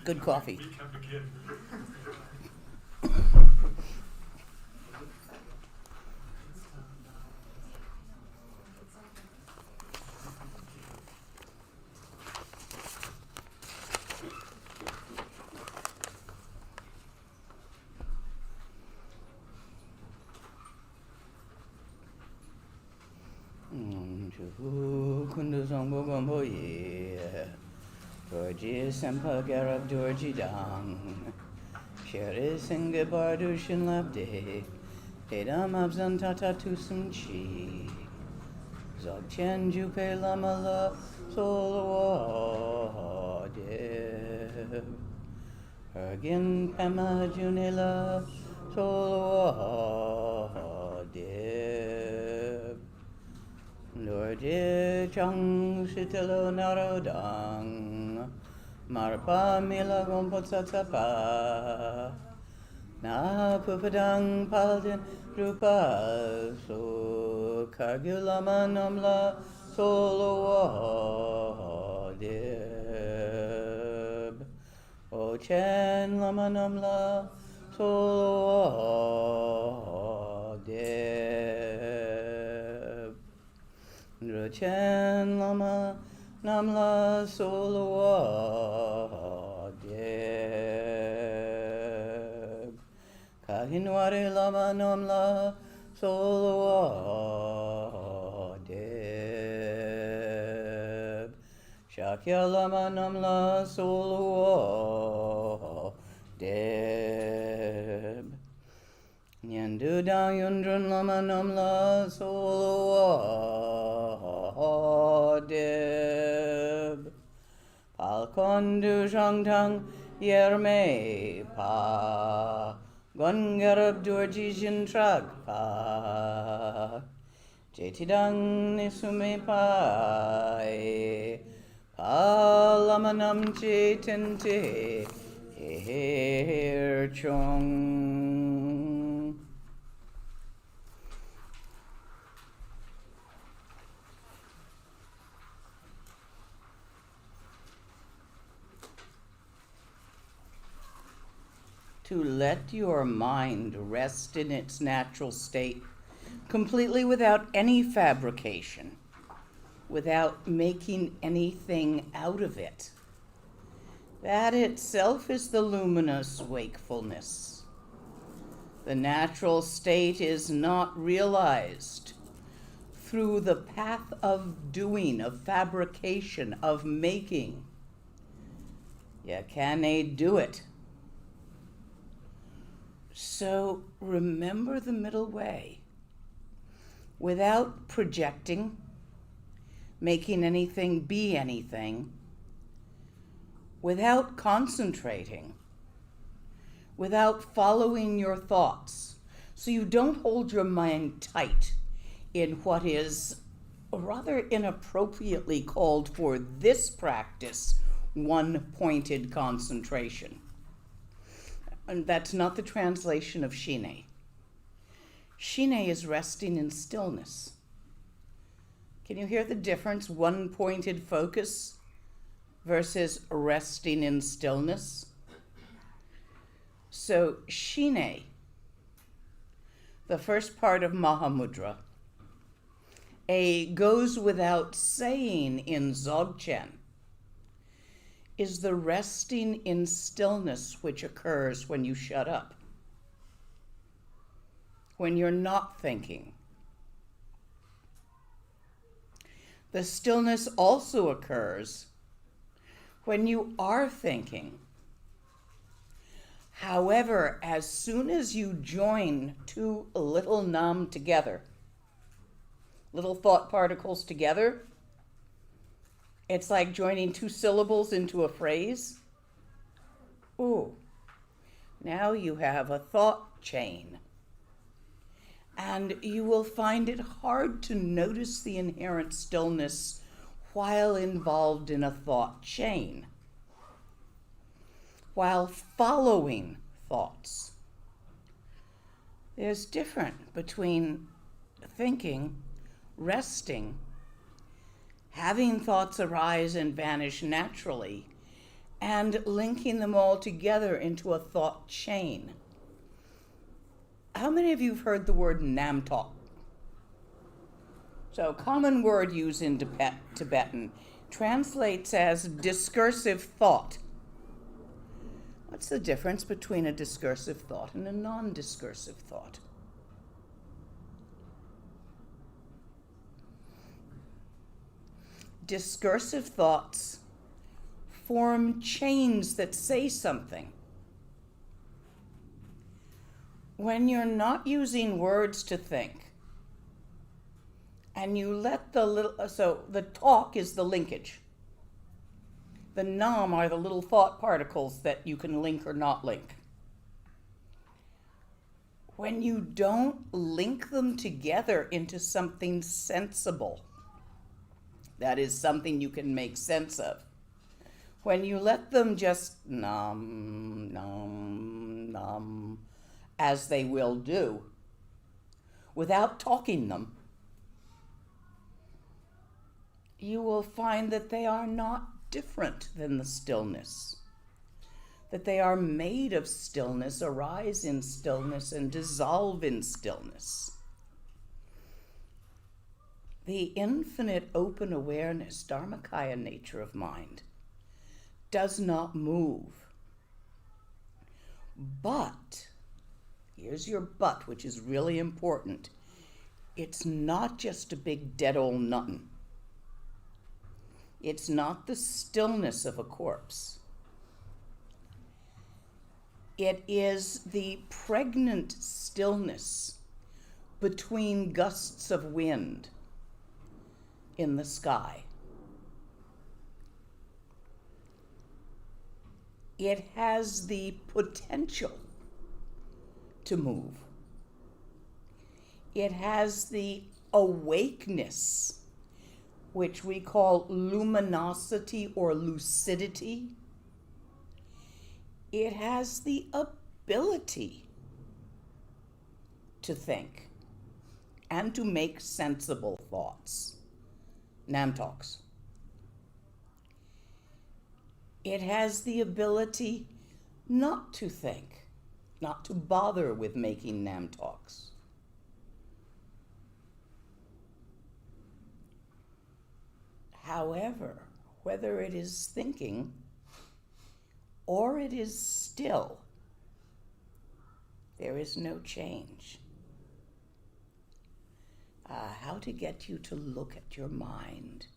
Good coffee. We can begin. Dorje sempa Garab Dorje dang. Shere singe bardu shin labde. Pedam abzan tata tusum chi. Dzogchen jupe lama la solo de. Ergin pema junela solo de. Dorje chang shitelo narodang. Marpa mila gompotsatapa. Na pupadang paldin rupa so kagulama namla solo deb. O chen lama namla solo deb. Chen lama namla solo deb. Kahinware lama namla solo deb. Shakya lama namla solo deb. Nyandu da yundrun lama namla solo deb. Palkondu shangtang yerme pa. Gon Garab Dorje jin trag pa. Jetidang nisume pai. Palamanam jetente her chong. To let your mind rest in its natural state, completely without any fabrication, without making anything out of it. That itself is the luminous wakefulness. The natural state is not realized through the path of doing, of fabrication, of making. You can't do it. So remember the middle way. Without projecting, making anything be anything, without concentrating, without following your thoughts, so you don't hold your mind tight in what is rather inappropriately called for this practice, one-pointed concentration. And that's not the translation of Shine. Shine is resting in stillness. Can you hear the difference? One-pointed focus versus resting in stillness. So Shine, the first part of Mahamudra, a goes without saying in Dzogchen, is the resting in stillness which occurs when you shut up, when you're not thinking. The stillness also occurs when you are thinking. However, as soon as you join two little nam together, little thought particles together, it's like joining two syllables into a phrase. Ooh, now you have a thought chain. And you will find it hard to notice the inherent stillness while involved in a thought chain, while following thoughts. There's difference between thinking, resting, having thoughts arise and vanish naturally, and linking them all together into a thought chain. How many of you have heard the word Namtok? So, common word used in Tibetan translates as discursive thought. What's the difference between a discursive thought and a non-discursive thought? Discursive thoughts form chains that say something. When you're not using words to think, and you let so the talk is the linkage. The nam are the little thought particles that you can link or not link. When you don't link them together into something sensible, that is something you can make sense of. When you let them just nam, nam, nam, as they will do, without talking them, you will find that they are not different than the stillness, that they are made of stillness, arise in stillness, and dissolve in stillness. The infinite open awareness, Dharmakaya nature of mind, does not move. But, here's your but, which is really important, it's not just a big dead old nothing. It's not the stillness of a corpse. It is the pregnant stillness between gusts of wind in the sky. It has the potential to move. It has the awakeness, which we call luminosity or lucidity. It has the ability to think and to make sensible thoughts. Namtoks. It has the ability not to think, not to bother with making namtoks. However, whether it is thinking or it is still, there is no change. How to get you to look at your mind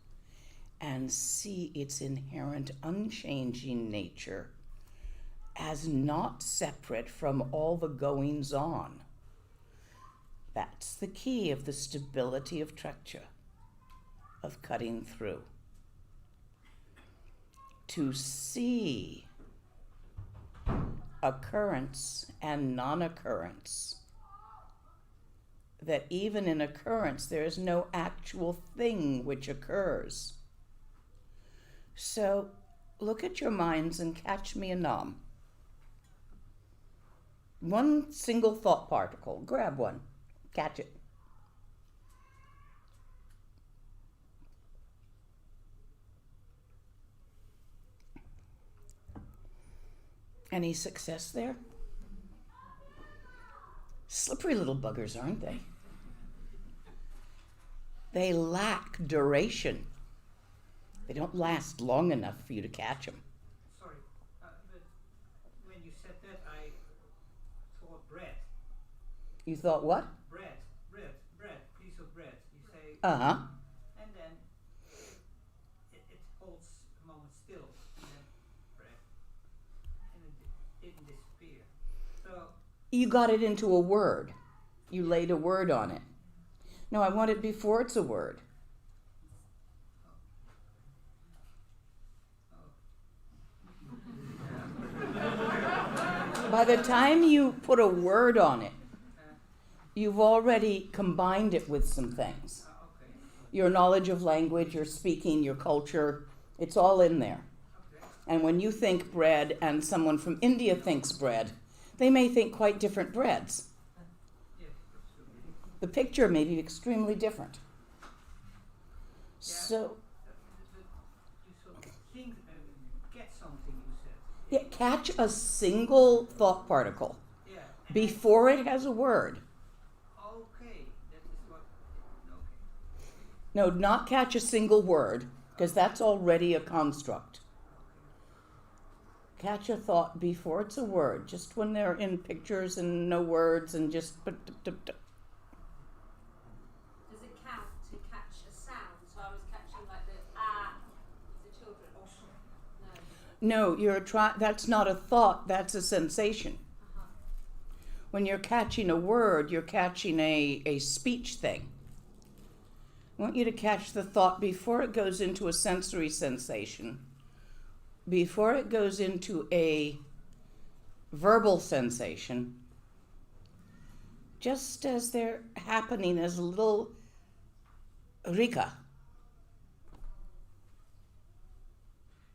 and see its inherent unchanging nature as not separate from all the goings on. That's the key of the stability of trekchö, of cutting through. To see occurrence and non-occurrence, that even in occurrence there is no actual thing which occurs. So look at your minds and catch me a nam. One single thought particle, grab one, catch it. Any success there? Slippery little buggers, aren't they? They lack duration. They don't last long enough for you to catch them. Sorry, but when you said that, I thought bread. You thought what? Bread, piece of bread. You say, Uh-huh. and then it holds a moment still, and then bread, and it didn't disappear. So You got it into a word. You laid a word on it. No, I want it before it's a word. By the time you put a word on it, you've already combined it with some things. okay. Your knowledge of language, your speaking, your culture, it's all in there. Okay. And when you think bread and someone from India thinks bread, they may think quite different breads. Yes, absolutely. The picture may be extremely different. So, But you sort of think, get something, you Catch a single thought particle Yeah. before it has a word. Okay, that is what. Okay. No, not catch a single word, because that's already a construct. Catch a thought before it's a word, just when they're in pictures and no words and just... Does it count to catch a sound? So I was catching like the the children. No. No, that's not a thought, that's a sensation. When you're catching a word, you're catching a speech thing. I want you to catch the thought before it goes into a sensory sensation, before it goes into a verbal sensation, just as they're happening as a little rika.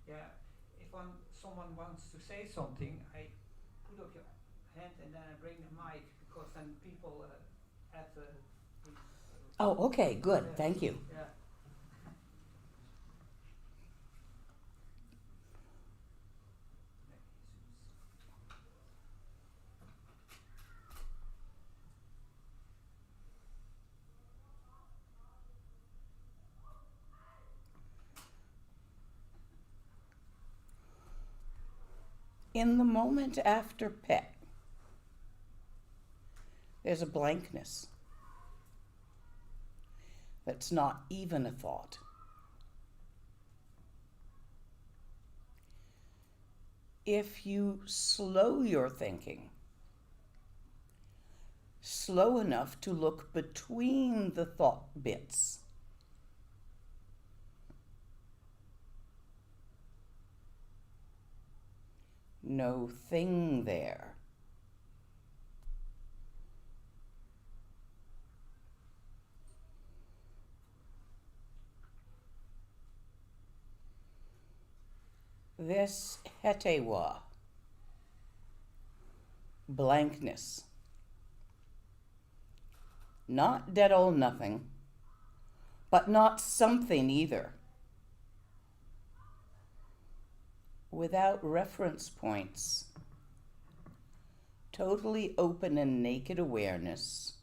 Yeah, if someone wants to say something, I put up your hand and then I bring the mic because then people have the. Oh, okay, good, thank you. Yeah. In the moment after pith, there's a blankness that's not even a thought. If you slow your thinking, slow enough to look between the thought bits, no thing there. This hetewa, blankness, not dead old nothing, but not something either. Without reference points, totally open and naked awareness,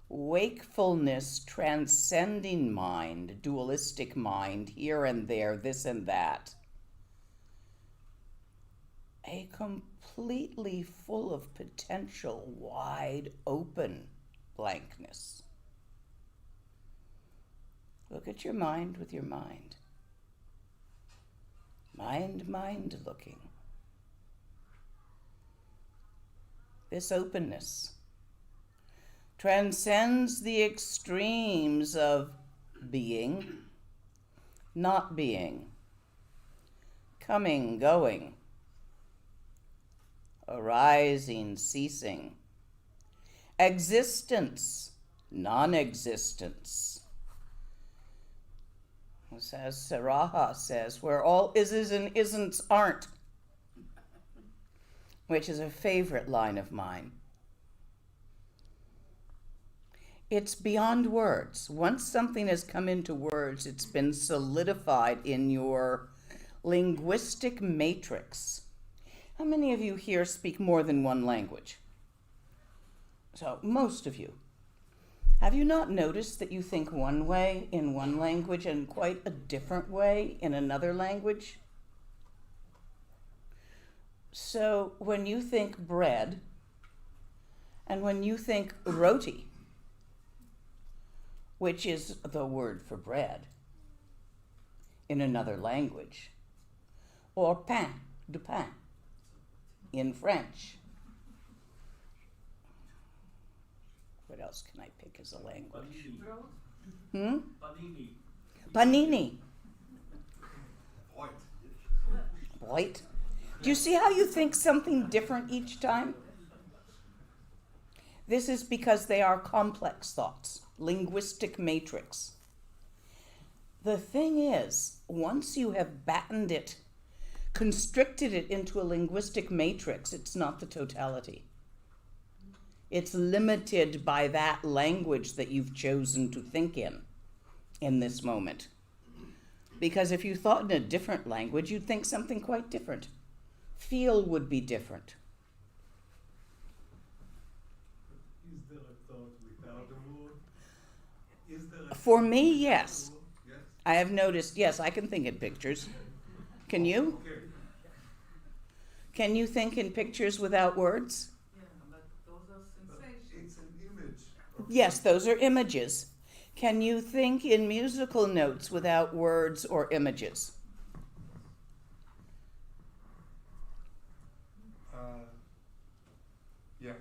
wakefulness transcending mind, dualistic mind, here and there, this and that. A completely full of potential, wide open blankness. Look at your mind with your mind. Mind looking. This openness transcends the extremes of being, not being, coming, going, arising, ceasing, existence, non-existence. As Saraha says, where all ises and isn'ts aren't, which is a favorite line of mine. It's beyond words. Once something has come into words, it's been solidified in your linguistic matrix. How many of you here speak more than one language? So, most of you. Have you not noticed that you think one way in one language and quite a different way in another language? So, when you think bread and when you think roti, which is the word for bread in another language, or pain, du pain, in French. What else can I pick as a language? Panini. Panini. White. Do you see how you think something different each time? This is because they are complex thoughts, linguistic matrix. The thing is, once you have battened it, constricted it into a linguistic matrix, it's not the totality. It's limited by that language that you've chosen to think in this moment. Because if you thought in a different language, you'd think something quite different. feel would be different. Is there a thought without the word? Is there a For thought me, without yes. the word? Yes. I have noticed, yes, I can think in pictures. Can you? Okay. Can you think in pictures without words? Yeah, but those are But sensations. it's an image. of Yes, something. those are images. Can you think in musical notes without words or images? Yeah.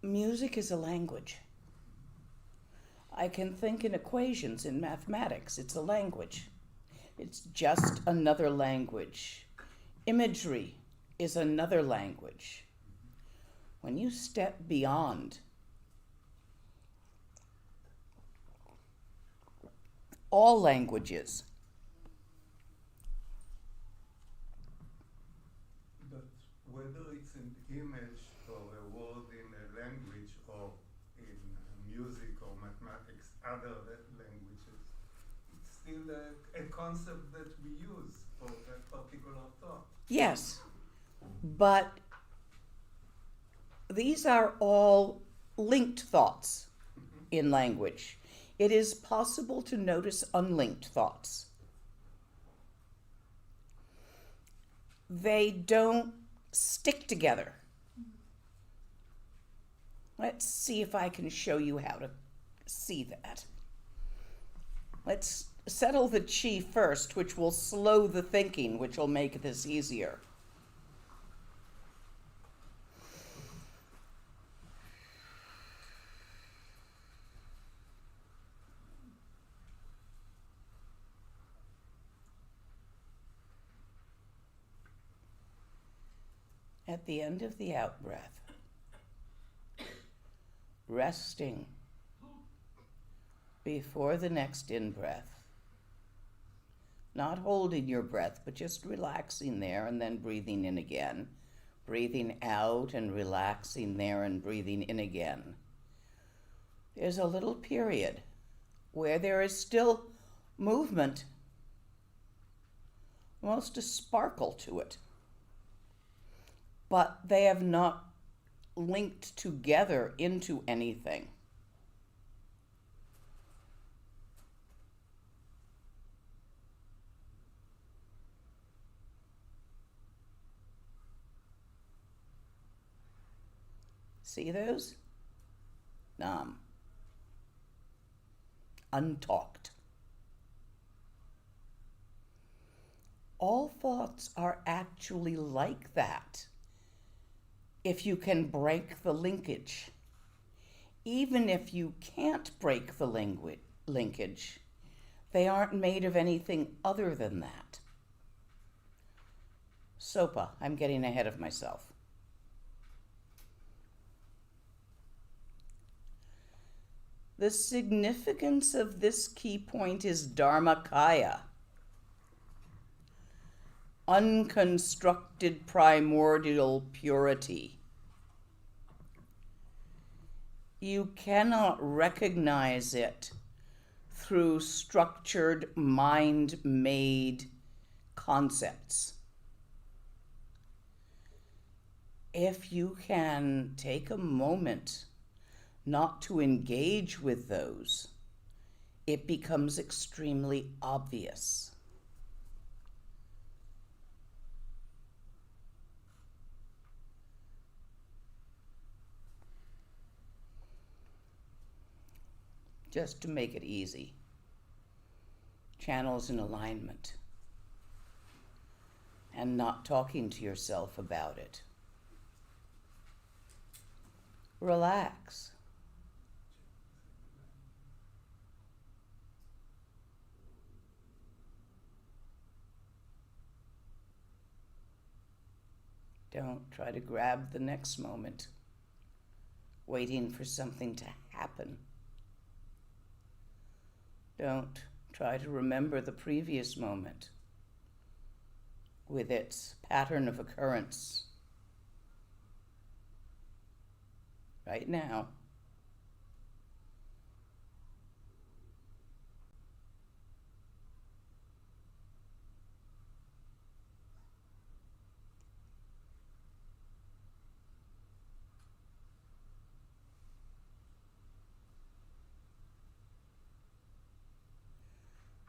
Music is a language. I can think in equations in mathematics. It's a language. It's just another language. Imagery is another language. When you step beyond all languages, But whether it's an image or a word in a language or in music or mathematics, other languages, it's still a concept that we use for a particular thought. yes, but these are all linked thoughts in language. It is possible to notice unlinked thoughts. They don't stick together. Let's see if I can show you how to see that. Let's settle the chi first, which will slow the thinking, which will make this easier. At the end of the out breath, resting before the next in breath, not holding your breath, but just relaxing there and then breathing in again, breathing out and relaxing there and breathing in again. There's a little period where there is still movement, almost a sparkle to it, but they have not linked together into anything. See those? Nam. Untalked. All thoughts are actually like that if you can break the linkage. Even if you can't break the linkage, they aren't made of anything other than that. Sopa, I'm getting ahead of myself. The significance of this key point is Dharmakaya, unconstructed primordial purity. You cannot recognize it through structured, mind-made concepts. If you can take a moment not to engage with those, it becomes extremely obvious. Just to make it easy, channels in alignment and not talking to yourself about it. Relax. Don't try to grab the next moment, waiting for something to happen. Don't try to remember the previous moment with its pattern of occurrence. Right now.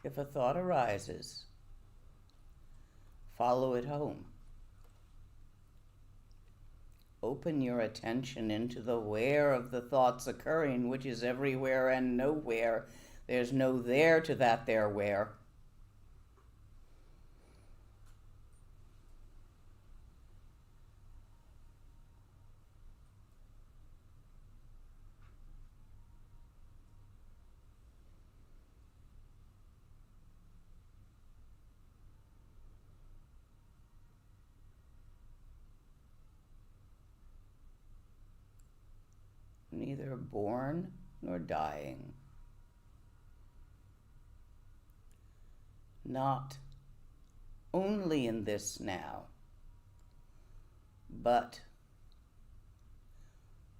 If a thought arises, follow it home. Open your attention into the where of the thoughts occurring, which is everywhere and nowhere. There's no there to that there where. Neither born nor dying. Not only in this now, but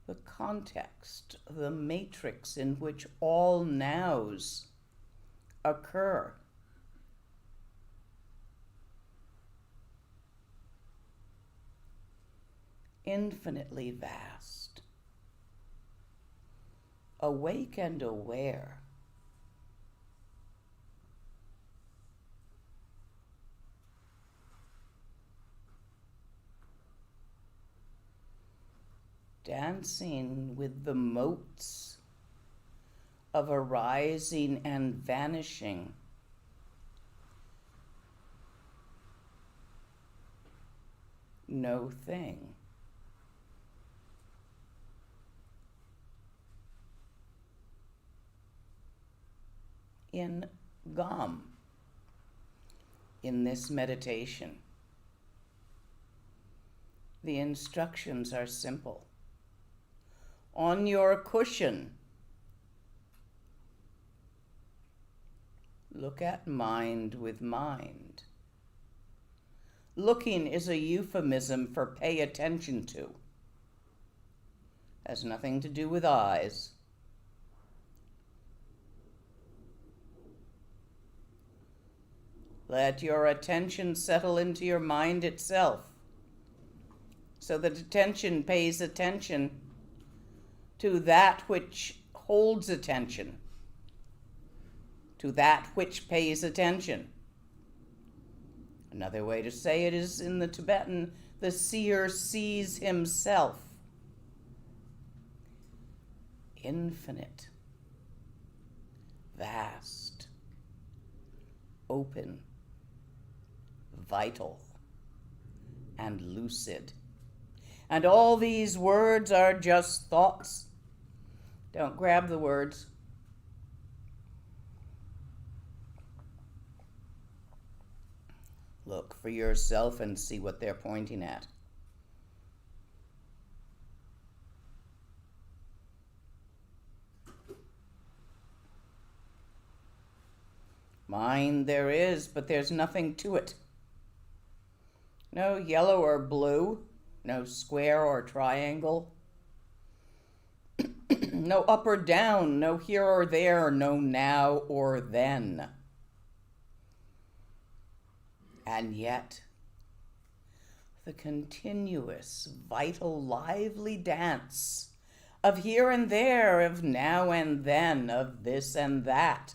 the context, the matrix in which all nows occur. Infinitely vast. Awake and aware. Dancing with the motes of arising and vanishing. No thing. In GAM, in this meditation, the instructions are simple. On your cushion, look at mind with mind. Looking is a euphemism for pay attention to. Has nothing to do with eyes. Let your attention settle into your mind itself, so that attention pays attention to that which holds attention, to that which pays attention. Another way to say it is in the Tibetan, the seer sees himself. Infinite, vast, open, vital, and lucid. And all these words are just thoughts. Don't grab the words. Look for yourself and see what they're pointing at. Mind there is, but there's nothing to it. No yellow or blue, no square or triangle, no up or down, no here or there, no now or then. And yet, the continuous, vital, lively dance of here and there, of now and then, of this and that,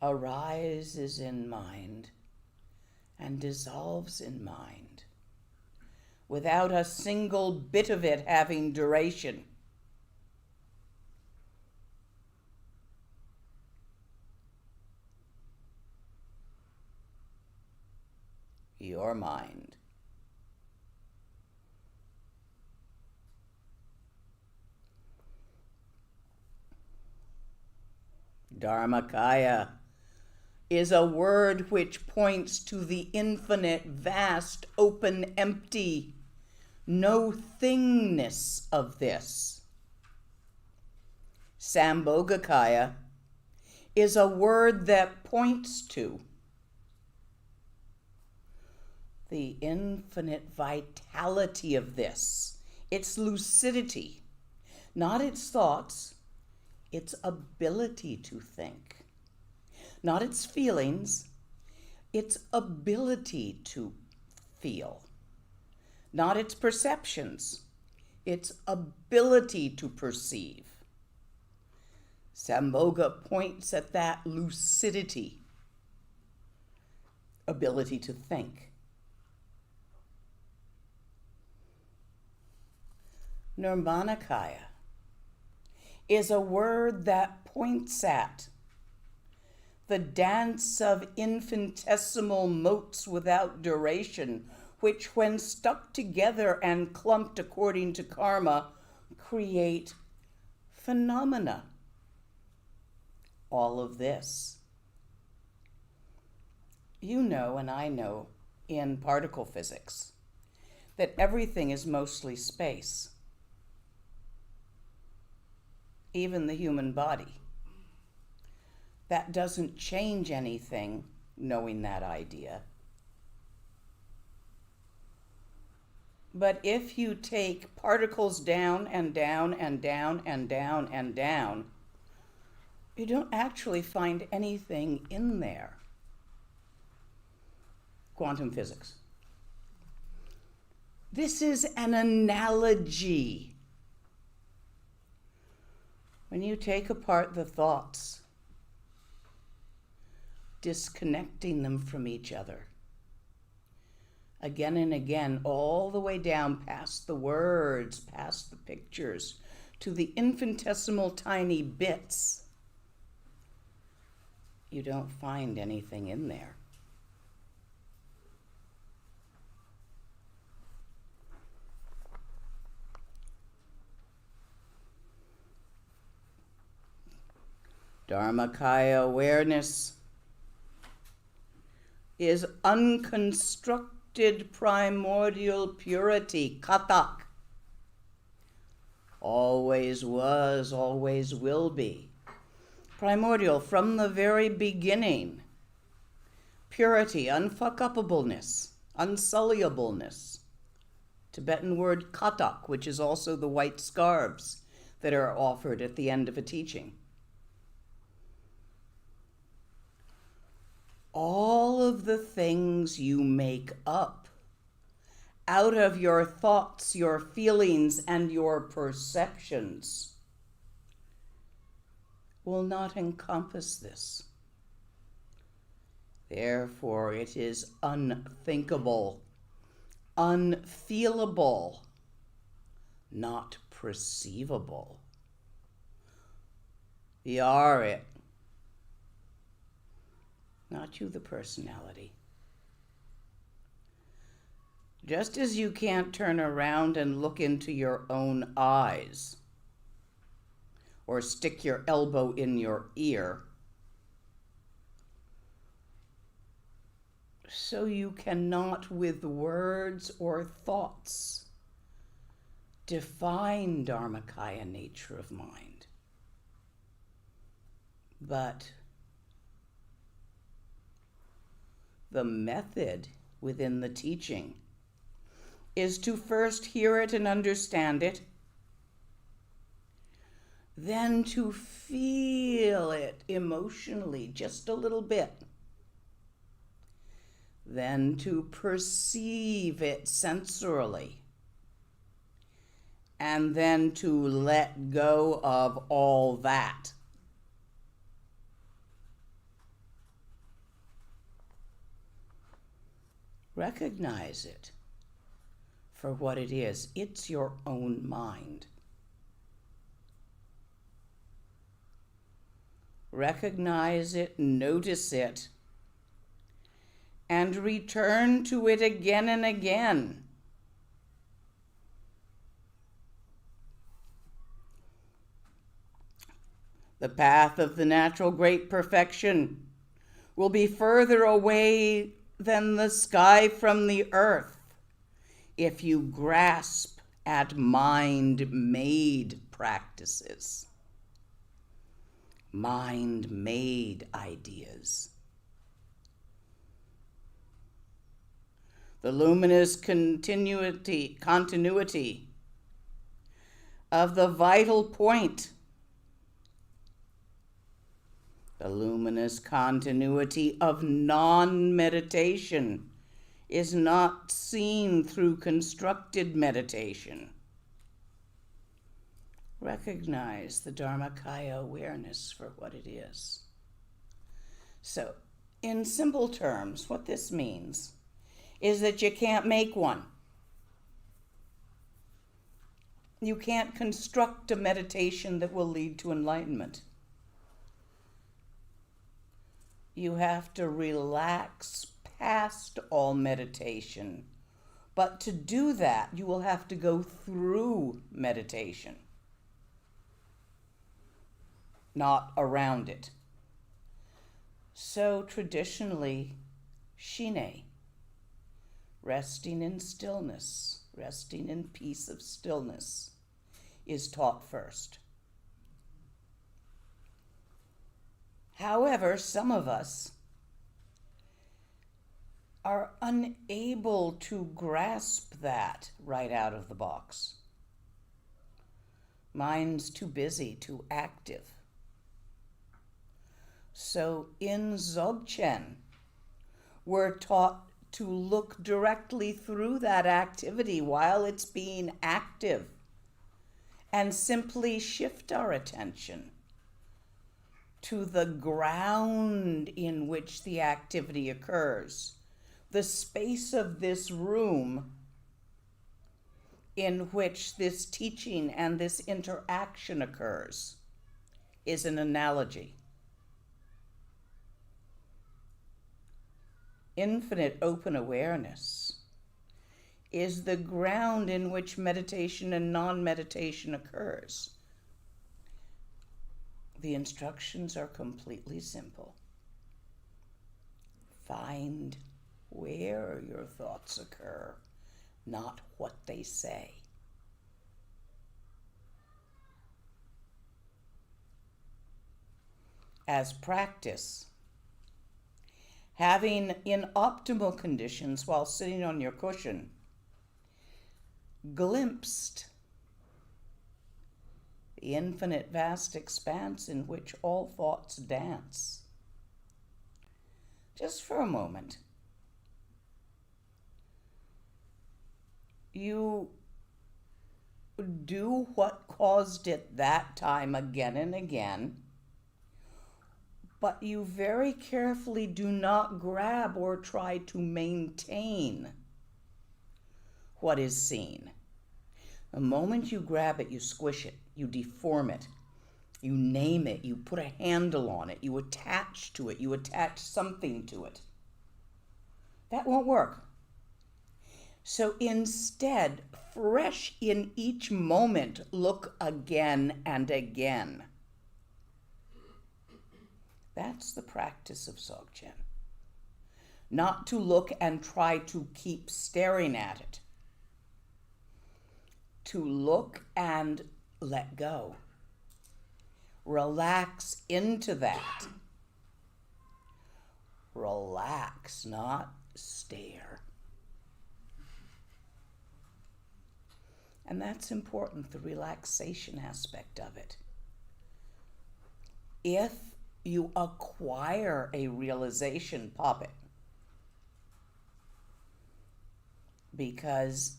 arises in mind and dissolves in mind, without a single bit of it having duration. Your mind. Dharmakaya is a word which points to the infinite, vast, open, empty, no thingness of this. Sambhogakaya is a word that points to the infinite vitality of this, its lucidity, not its thoughts, its ability to think, not its feelings, its ability to feel, not its perceptions, its ability to perceive. Samboga points at that lucidity, ability to think. Nirmanakaya is a word that points at the dance of infinitesimal motes without duration, which, when stuck together and clumped according to karma, create phenomena. All of this, you know, and I know in particle physics, that everything is mostly space, even the human body. That doesn't change anything, knowing that idea. But if you take particles down and down and down and down and down, you don't actually find anything in there. Quantum physics. This is an analogy. When you take apart the thoughts, disconnecting them from each other, again and again, all the way down past the words, past the pictures, to the infinitesimal tiny bits, you don't find anything in there. Dharmakaya awareness is unconstructed primordial purity, katak. Always was, always will be. Primordial from the very beginning. Purity, unfuck-upableness, unsullyableness. Tibetan word katak, which is also the white scarves that are offered at the end of a teaching. All of the things you make up out of your thoughts, your feelings, and your perceptions will not encompass this. Therefore, it is unthinkable, unfeelable, not perceivable. You are it. Not you, the personality. Just as you can't turn around and look into your own eyes or stick your elbow in your ear, so you cannot with words or thoughts define Dharmakaya nature of mind. But the method within the teaching is to first hear it and understand it, then to feel it emotionally just a little bit, then to perceive it sensorily, and then to let go of all that. Recognize it for what it is. It's your own mind. Recognize it, notice it, and return to it again and again. The path of the natural great perfection will be further away than the sky from the earth if you grasp at mind-made practices, mind-made ideas. The luminous continuity of the vital point, the luminous continuity of non-meditation is not seen through constructed meditation. Recognize the Dharmakaya awareness for what it is. So, in simple terms, what this means is that you can't make one. You can't construct a meditation that will lead to enlightenment. You have to relax past all meditation. But to do that, you will have to go through meditation, not around it. So traditionally, shine, resting in stillness, resting in peace of stillness, is taught first. However, some of us are unable to grasp that right out of the box. Mind's too busy, too active. So in Dzogchen, we're taught to look directly through that activity while it's being active and simply shift our attention to the ground in which the activity occurs. The space of this room in which this teaching and this interaction occurs is an analogy. Infinite open awareness is the ground in which meditation and non-meditation occurs. The instructions are completely simple. Find where your thoughts occur, not what they say. As practice, having in optimal conditions while sitting on your cushion, glimpsed the infinite vast expanse in which all thoughts dance. Just for a moment, you do what caused it that time again and again, but you very carefully do not grab or try to maintain what is seen. The moment you grab it, you squish it, you deform it, you name it, you put a handle on it, you attach to it, you attach something to it. That won't work. So instead, fresh in each moment, look again and again. That's the practice of Dzogchen. Not to look and try to keep staring at it. To look and let go. Relax into that. Relax, not stare. And that's important, the relaxation aspect of it. If you acquire a realization, pop it. Because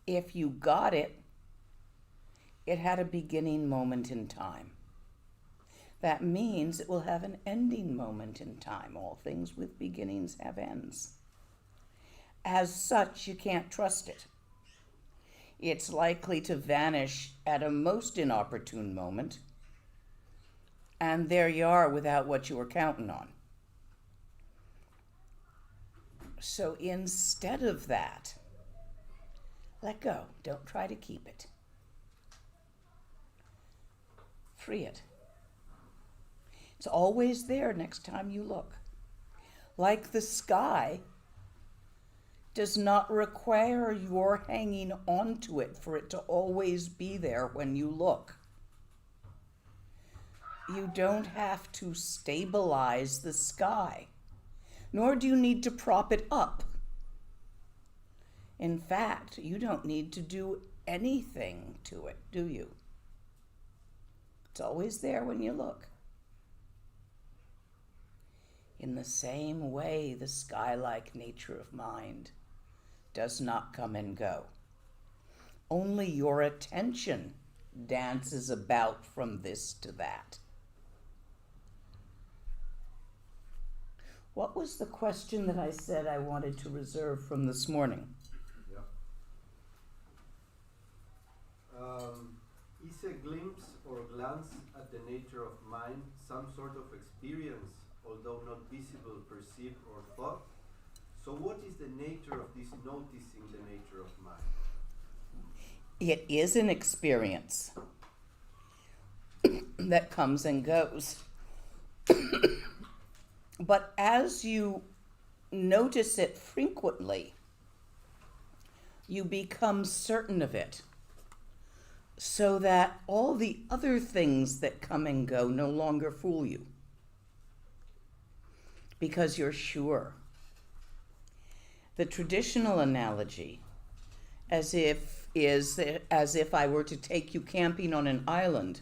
if you got it, it had a beginning moment in time. That means it will have an ending moment in time. All things with beginnings have ends. As such, you can't trust it. It's likely to vanish at a most inopportune moment, and there you are without what you were counting on. So instead of that, let go. Don't try to keep it. Free it. It's always there next time you look. Like the sky does not require your hanging onto it for it to always be there when you look. You don't have to stabilize the sky, nor do you need to prop it up. In fact, you don't need to do anything to it, do you? It's always there when you look. In the same way, the sky-like nature of mind does not come and go. Only your attention dances about from this to that. What was the question that I said I wanted to reserve from this morning? Yeah. Is a glimpse or glance at the nature of mind some sort of experience, although not visible, perceived, or thought? So what is the nature of this noticing the nature of mind? It is an experience that comes and goes. But as you notice it frequently, you become certain of it, so that all the other things that come and go no longer fool you, because you're sure. The traditional analogy, as if I were to take you camping on an island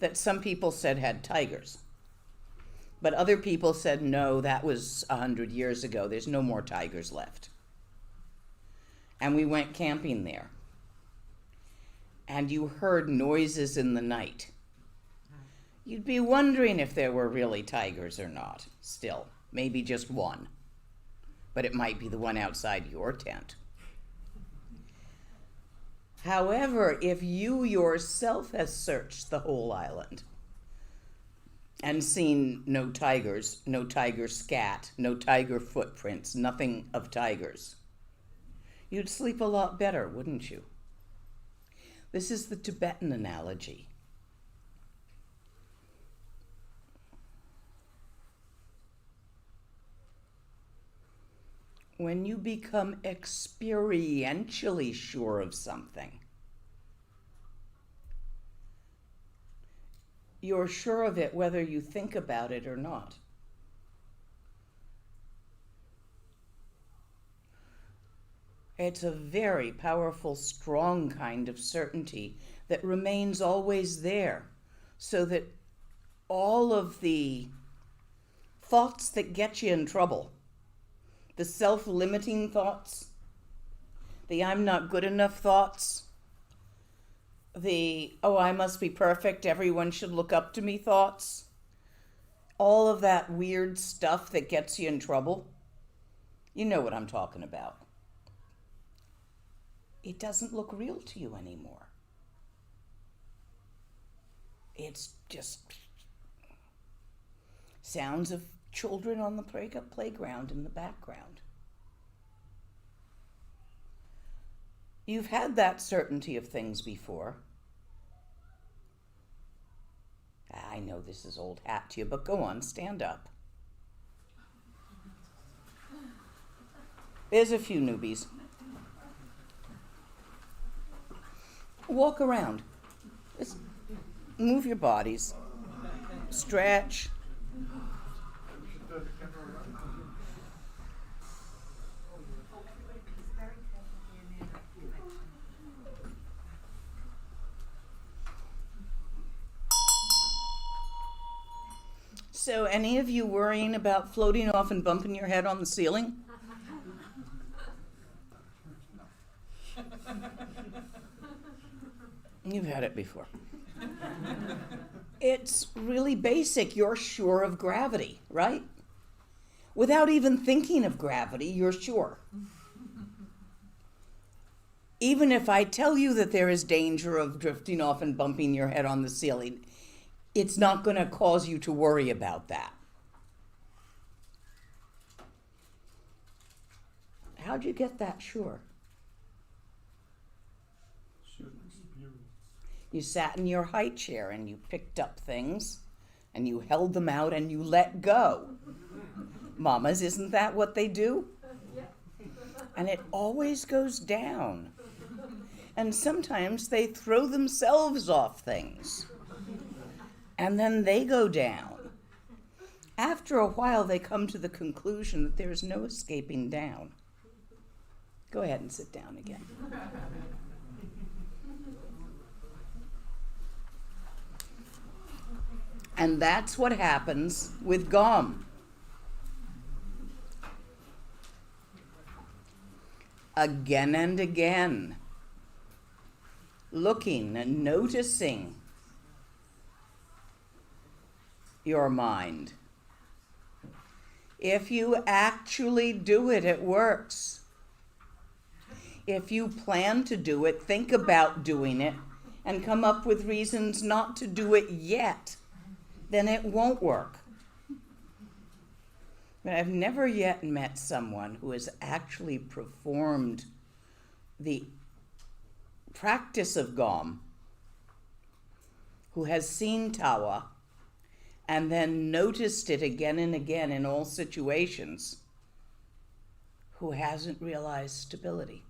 that some people said had tigers. But other people said, no, that was 100 years ago. There's no more tigers left. And we went camping there. And you heard noises in the night. You'd be wondering if there were really tigers or not, still. Maybe just one. But it might be the one outside your tent. However, if you yourself has searched the whole island and seen no tigers, no tiger scat, no tiger footprints, nothing of tigers, you'd sleep a lot better, wouldn't you? This is the Tibetan analogy. When you become experientially sure of something, you're sure of it whether you think about it or not. It's a very powerful, strong kind of certainty that remains always there, so that all of the thoughts that get you in trouble, the self-limiting thoughts, the I'm not good enough thoughts, the, oh, I must be perfect, everyone should look up to me thoughts, all of that weird stuff that gets you in trouble, you know what I'm talking about. It doesn't look real to you anymore. It's just sounds of children on the playground in the background. You've had that certainty of things before. I know this is old hat to you, but go on, stand up. There's a few newbies. Walk around. Just move your bodies. Stretch. So, any of you worrying about floating off and bumping your head on the ceiling? You've had it before. It's really basic. You're sure of gravity, right? Without even thinking of gravity, you're sure. Even if I tell you that there is danger of drifting off and bumping your head on the ceiling, it's not going to cause you to worry about that. How'd you get that sure? You sat in your high chair and you picked up things and you held them out and you let go. Mamas, isn't that what they do? And it always goes down. And sometimes they throw themselves off things. And then they go down. After a while, they come to the conclusion that there's no escaping down. Go ahead and sit down again. And that's what happens with gum. Again and again. looking and noticing your mind. If you actually do it, it works. If you plan to do it, think about doing it, and come up with reasons not to do it yet, then it won't work. But I've never yet met someone who has actually performed the practice of Gom, who has seen Tawa, and then noticed it again and again in all situations, who hasn't realized stability,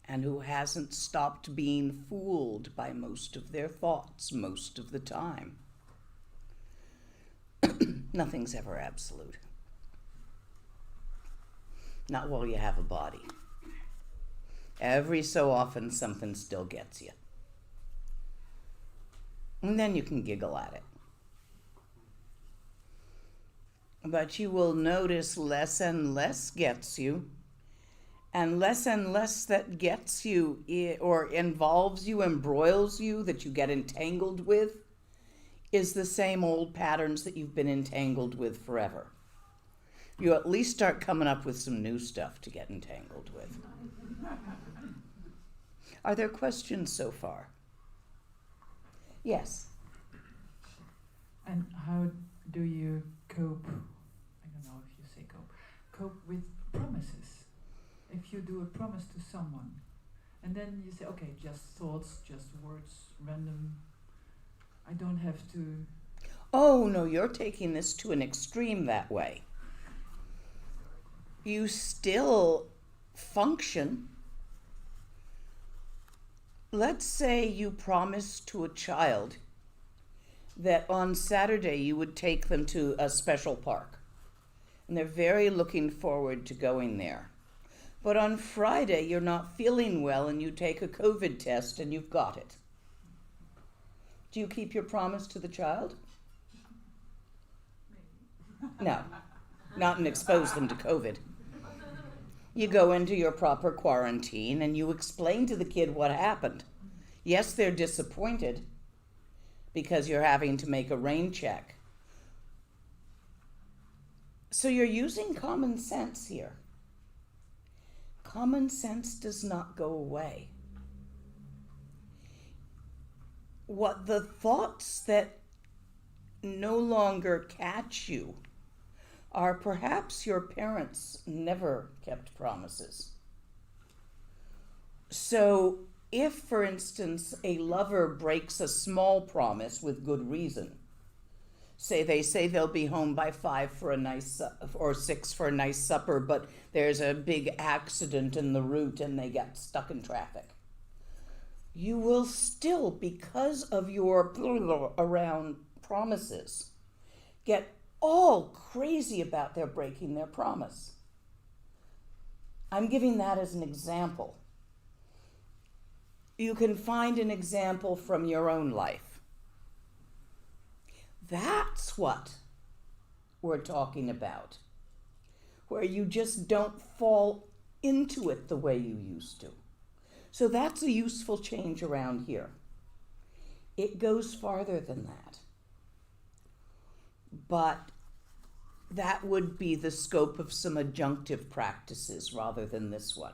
and who hasn't stopped being fooled by most of their thoughts most of the time. Nothing's ever absolute. Not while you have a body. Every so often something still gets you. And then you can giggle at it. But you will notice less and less gets you, and less that gets you or involves you, embroils you, that you get entangled with, is the same old patterns that you've been entangled with forever. You at least start coming up with some new stuff to get entangled with. Are there questions so far? Yes. And how do you cope, I don't know if you say cope with promises? If you do a promise to someone, and then you say, okay, just thoughts, just words, random, I don't have to... Oh, no, you're taking this to an extreme that way. You still function. Let's say you promised to a child that on Saturday you would take them to a special park. And they're very looking forward to going there. But on Friday you're not feeling well and you take a COVID test and you've got it. Do you keep your promise to the child? No, not and expose them to COVID. You go into your proper quarantine and you explain to the kid what happened. Yes, they're disappointed because you're having to make a rain check. So you're using common sense here. Common sense does not go away. What the thoughts that no longer catch you are perhaps your parents never kept promises. So if, for instance, a lover breaks a small promise with good reason, they say they'll be home by 5 for a nice, or 6 for a nice supper, but there's a big accident in the route and they get stuck in traffic. You will still, because of your around promises, get all crazy about their breaking their promise. I'm giving that as an example. You can find an example from your own life. That's what we're talking about, where you just don't fall into it the way you used to. So that's a useful change around here. It goes farther than that. But that would be the scope of some adjunctive practices rather than this one.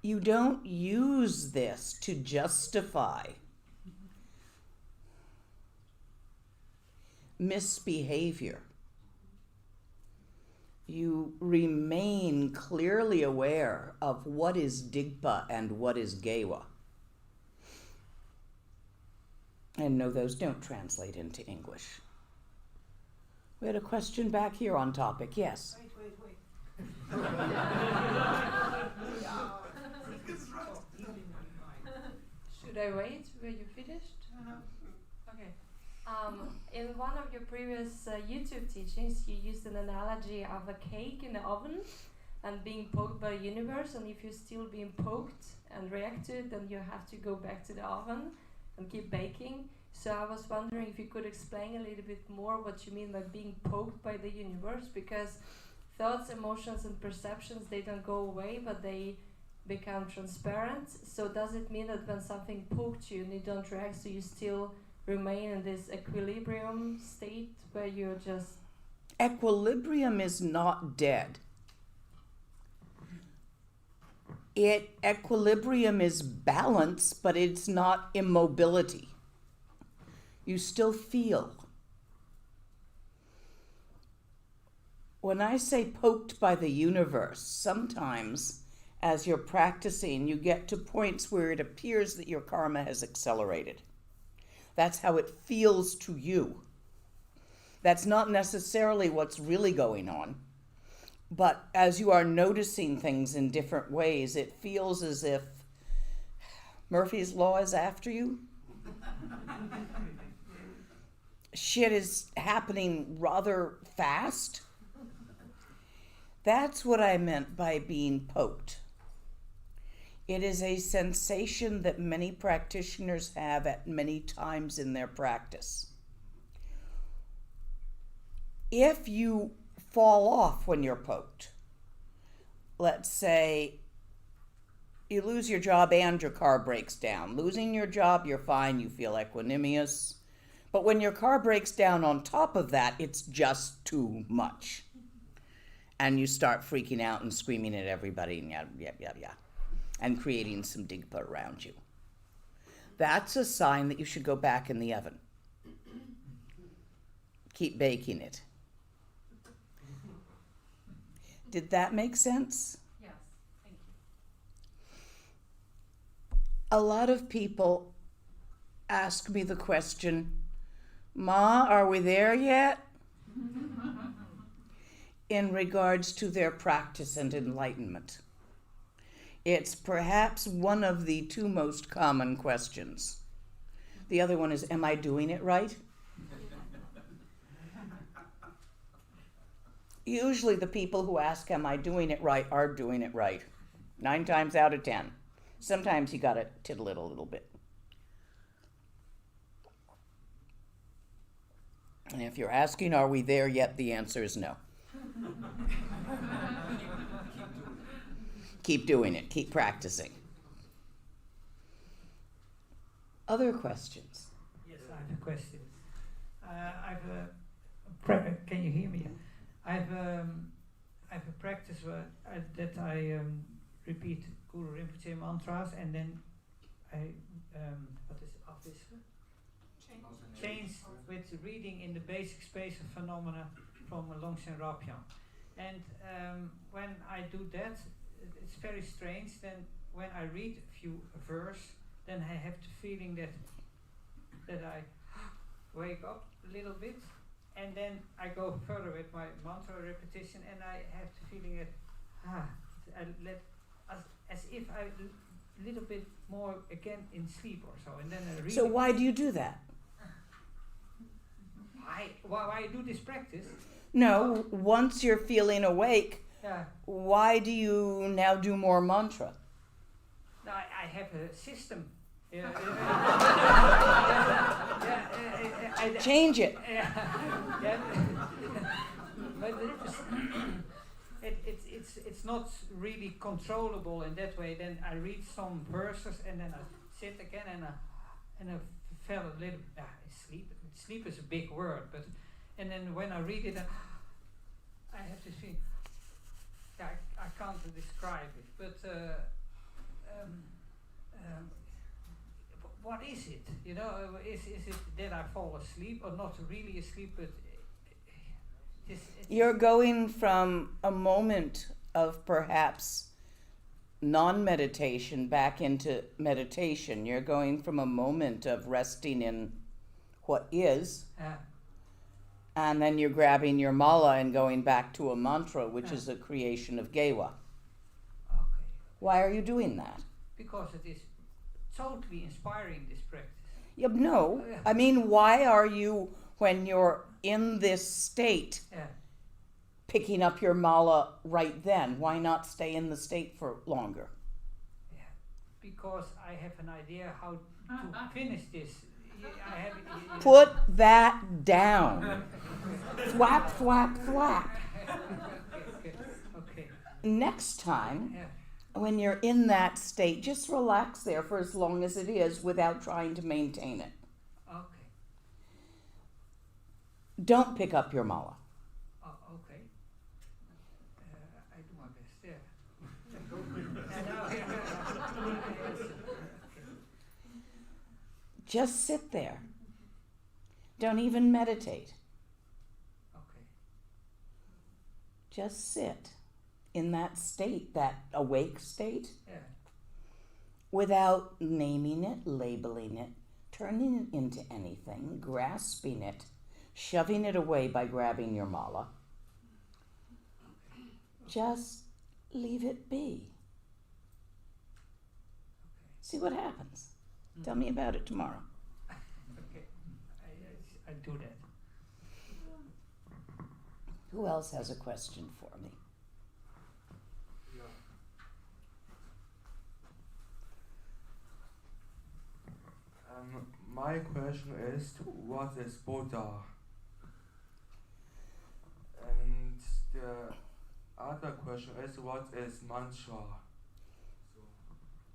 You don't use this to justify misbehavior. You remain clearly aware of what is digpa and what is gewa. And no, those don't translate into English. We had a question back here on topic. Yes? Wait. Should I wait? Were you finished? Okay. In one of your previous YouTube teachings, you used an analogy of a cake in the oven and being poked by the universe, and if you're still being poked and react to it, then you have to go back to the oven and keep baking. So I was wondering if you could explain a little bit more what you mean by being poked by the universe, because thoughts, emotions, and perceptions, they don't go away, but they become transparent. So does it mean that when something poked you and you don't react, so you still remain in this equilibrium state where you're just... Equilibrium is not dead. Equilibrium is balance, but it's not immobility. You still feel. When I say poked by the universe, sometimes as you're practicing, you get to points where it appears that your karma has accelerated. That's how it feels to you. That's not necessarily what's really going on. But as you are noticing things in different ways, it feels as if Murphy's Law is after you. Shit is happening rather fast. That's what I meant by being poked. It is a sensation that many practitioners have at many times in their practice. If you fall off when you're poked, let's say you lose your job and your car breaks down. Losing your job, you're fine, you feel equanimous. But when your car breaks down on top of that, it's just too much. And you start freaking out and screaming at everybody and and creating some digpa around you. That's a sign that you should go back in the oven. Keep baking it. Did that make sense? Yes, thank you. A lot of people ask me the question, Ma, are we there yet? In regards to their practice and enlightenment. It's perhaps one of the two most common questions. The other one is, am I doing it right? Usually the people who ask, am I doing it right, are doing it right. 9 times out of 10. Sometimes you gotta tittle it a little bit. And if you're asking, are we there yet, the answer is no. Keep doing it. Keep practicing. Other questions? Yes, I have a question. Can you hear me? I have a practice where I repeat Guru Rinpoche mantras, and then I change with reading in the basic space of phenomena from Longshan Rapyang. And when I do that, it's very strange. Then when I read a few verse, then I have the feeling that I wake up a little bit, and then I go further with my mantra repetition, and I have the feeling that as if I a little bit more again in sleep or so, and then I read. So why do you do that? Why I do this practice? No, once you're feeling awake, Yeah. why do you now do more mantra? I have a system. Change it. But it's not really controllable in that way. Then I read some verses and then I sit again and I fell a little. Sleep. Sleep is a big word, but and then when I read it, I have this feeling. I can't describe it, but what is it? You know, is it that I fall asleep or not really asleep, but you're going from a moment of perhaps non-meditation back into meditation. You're going from a moment of resting in what is, and then you're grabbing your mala and going back to a mantra, which is a creation of Gewa. Okay. Why are you doing that? Because it is totally inspiring, this practice. Yeah, no, I mean, why are you, when you're in this state, picking up your mala right then? Why not stay in the state for longer? Yeah, because I have an idea how to finish this. Put that down. Thwap, thwap, thwap. Next time, Yeah. when you're in that state, just relax there for as long as it is without trying to maintain it. Okay. Don't pick up your mala. Oh, okay. I do my best. Yeah. Just sit there. Don't even meditate. Okay. Just sit in that state, that awake state, Yeah. without naming it, labeling it, turning it into anything, grasping it, shoving it away by grabbing your mala. Just leave it be. See what happens. Tell me about it tomorrow. Okay. I do that. Who else has a question for me? My question is, what is Buddha? And the other question is, what is mantra?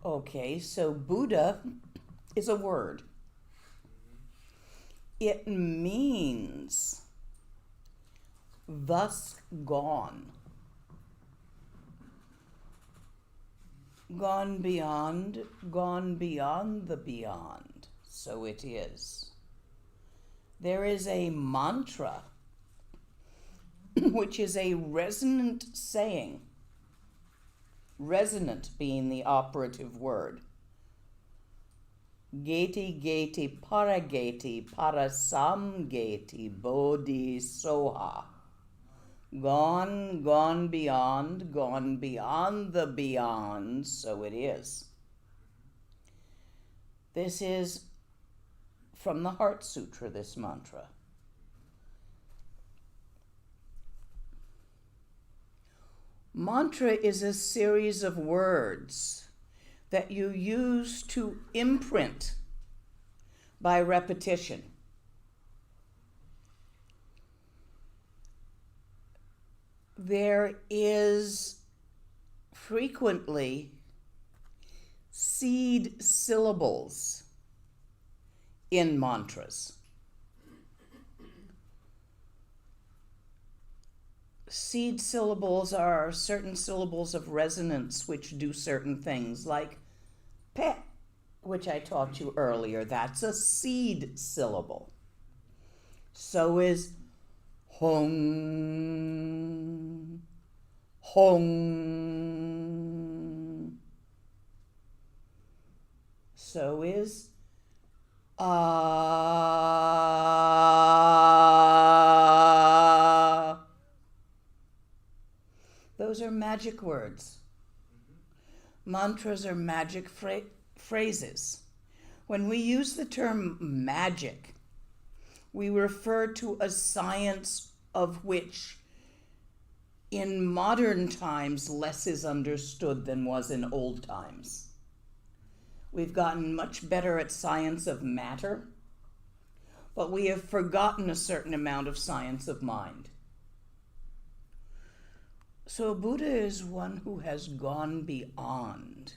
Okay, so Buddha is a word. It means thus gone. Gone beyond the beyond. So it is. There is a mantra, which is a resonant saying. Resonant being the operative word. Geti geti parageti parasam geti bodhi soha. Gone beyond the beyond, so it is. This is from the Heart Sutra, this mantra. Mantra is a series of words that you use to imprint by repetition. There is frequently seed syllables in mantras. Seed syllables are certain syllables of resonance which do certain things, like peh, which I taught you earlier. That's a seed syllable. So is hong, hong. So is ah. Those are magic words. Mantras are magic phrases. When we use the term magic, we refer to a science of which in modern times less is understood than was in old times. We've gotten much better at science of matter, but we have forgotten a certain amount of science of mind. So Buddha is one who has gone beyond.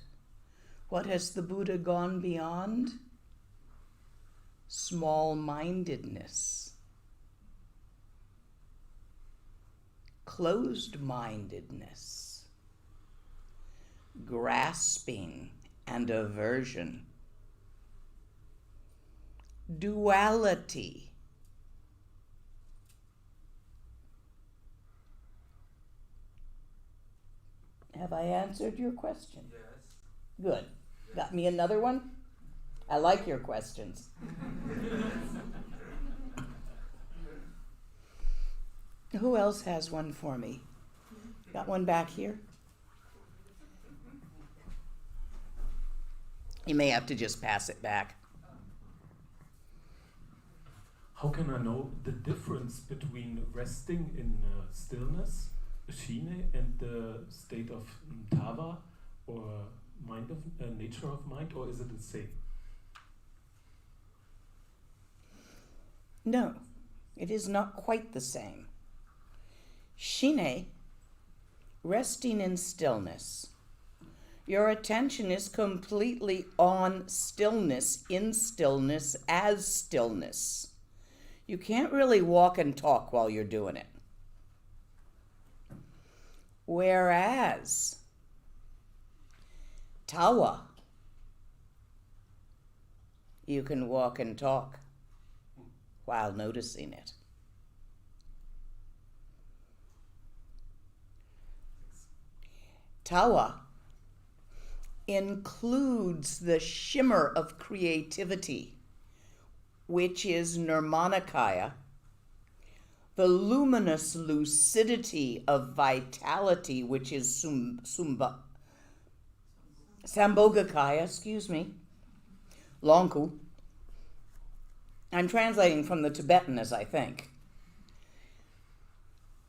What has the Buddha gone beyond? Small-mindedness, closed-mindedness, grasping and aversion, duality. Have I answered your question? Yes. Good. Got me another one? I like your questions. Who else has one for me? Got one back here? You may have to just pass it back. How can I know the difference between resting in stillness, shine, and the state of tava, or mind of nature of mind, or is it the same? No, it is not quite the same. Shine resting in stillness. Your attention is completely on stillness, in stillness, as stillness. You can't really walk and talk while you're doing it. Whereas tawa, you can walk and talk while noticing it. Tawa includes the shimmer of creativity, which is Nirmanakaya, the luminous lucidity of vitality, which is Sambhogakaya, Longku. I'm translating from the Tibetan, as I think.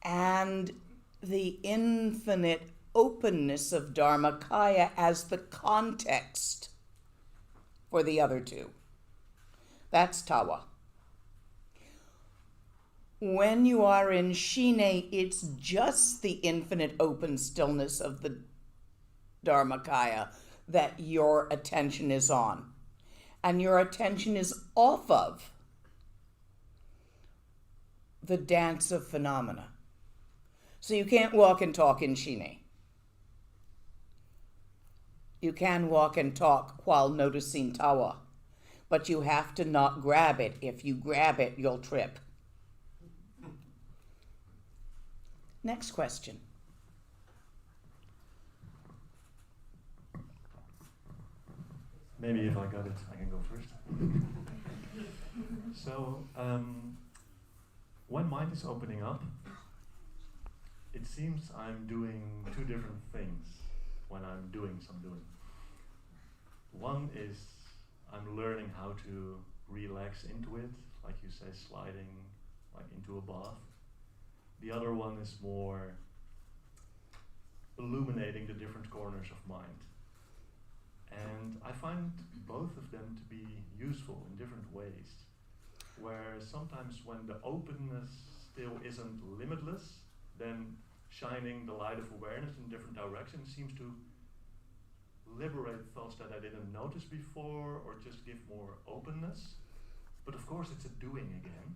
And the infinite openness of Dharmakaya as the context for the other two. That's tawa. When you are in Shine, it's just the infinite open stillness of the Dharmakaya that your attention is on. And your attention is off of the dance of phenomena. So you can't walk and talk in Shine. You can walk and talk while noticing tawa, but you have to not grab it. If you grab it, you'll trip. Next question. Maybe if I got it, I can go first. So, when mind is opening up, it seems I'm doing two different things when I'm doing some doing. One is I'm learning how to relax into it, like you say, sliding like into a bath. The other one is more illuminating the different corners of mind. And I find both of them to be useful in different ways, where sometimes when the openness still isn't limitless, then shining the light of awareness in different directions seems to liberate thoughts that I didn't notice before, or just give more openness. But of course it's a doing again,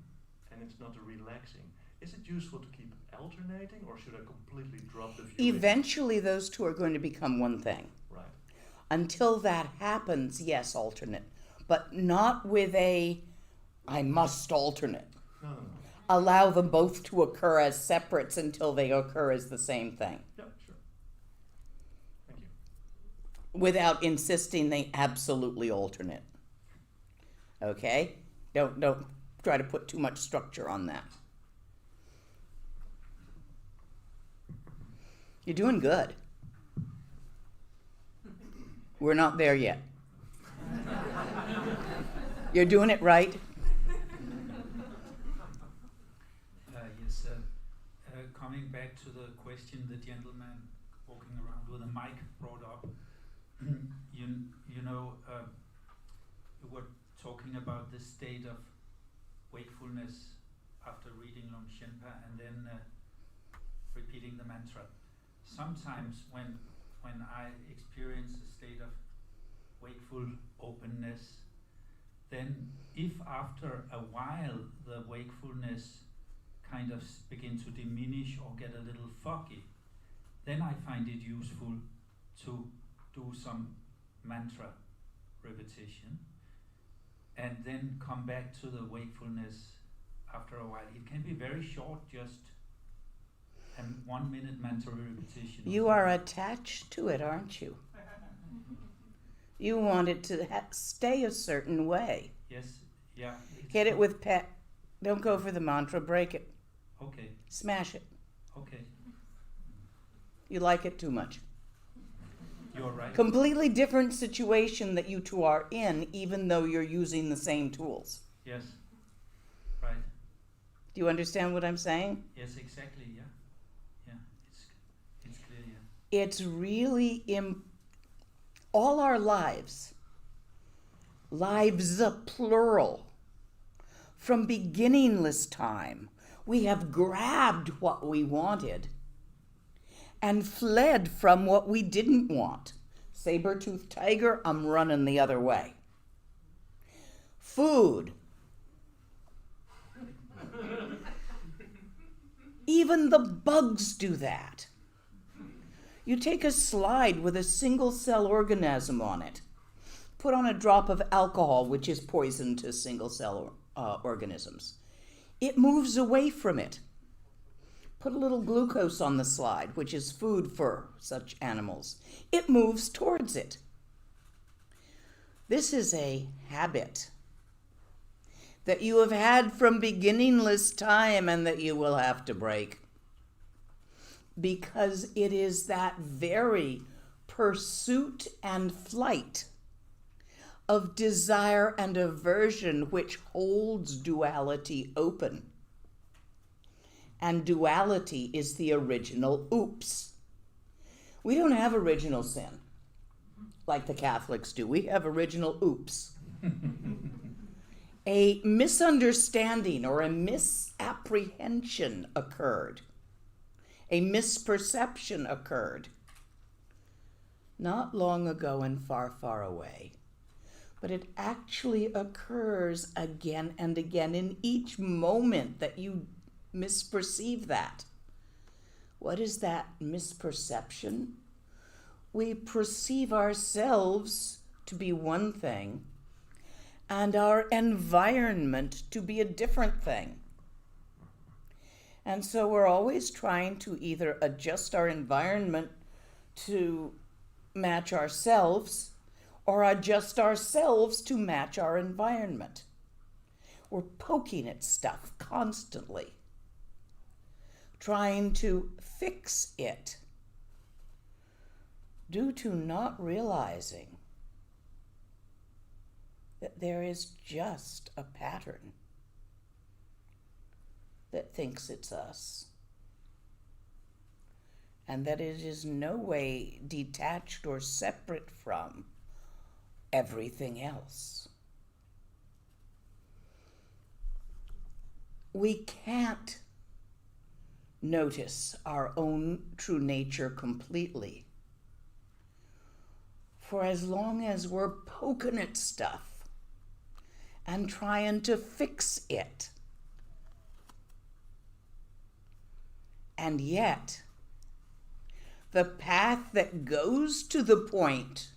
and it's not a relaxing. Is it useful to keep alternating, or should I completely drop the view? Eventually those two are going to become one thing. Right. Until that happens, yes, alternate. But not with a, I must alternate. No. Allow them both to occur as separates until they occur as the same thing. Yeah, sure. Thank you. Without insisting they absolutely alternate. Okay? Don't try to put too much structure on that. You're doing good. We're not there yet. You're doing it right. Yes, coming back to the question the gentleman walking around with a mic brought up, you were talking about the state of wakefulness after reading Longchenpa and then repeating the mantra. Sometimes when I experience a state of wakeful openness, then if after a while the wakefulness kind of begin to diminish or get a little foggy, then I find it useful to do some mantra repetition and then come back to the wakefulness after a while. It can be very short, just a 1 minute mantra repetition. You are attached to it, aren't you? You want it to stay a certain way. Yes, yeah. Hit it with pet. Don't go for the mantra, break it. Okay. Smash it. Okay. You like it too much. You're right. Completely different situation that you two are in, even though you're using the same tools. Yes. Right. Do you understand what I'm saying? Yes, exactly, yeah. Yeah, it's clear, yeah. It's really all our lives plural, from beginningless time, we have grabbed what we wanted and fled from what we didn't want. Saber-toothed tiger, I'm running the other way. Food. Even the bugs do that. You take a slide with a single-cell organism on it, put on a drop of alcohol, which is poison to single-cell organisms. It moves away from it. Put a little glucose on the slide, which is food for such animals. It moves towards it. This is a habit that you have had from beginningless time and that you will have to break. Because it is that very pursuit and flight of desire and aversion which holds duality open. And duality is the original oops. We don't have original sin like the Catholics do. We have original oops. A misunderstanding or a misapprehension occurred. A misperception occurred. Not long ago and far, far away. But it actually occurs again and again in each moment that you misperceive that. What is that misperception? We perceive ourselves to be one thing and our environment to be a different thing. And so we're always trying to either adjust our environment to match ourselves or adjust ourselves to match our environment. We're poking at stuff constantly, trying to fix it due to not realizing that there is just a pattern that thinks it's us, and that it is no way detached or separate from everything else. We can't notice our own true nature completely for as long as we're poking at stuff and trying to fix it. And yet, the path that goes to the point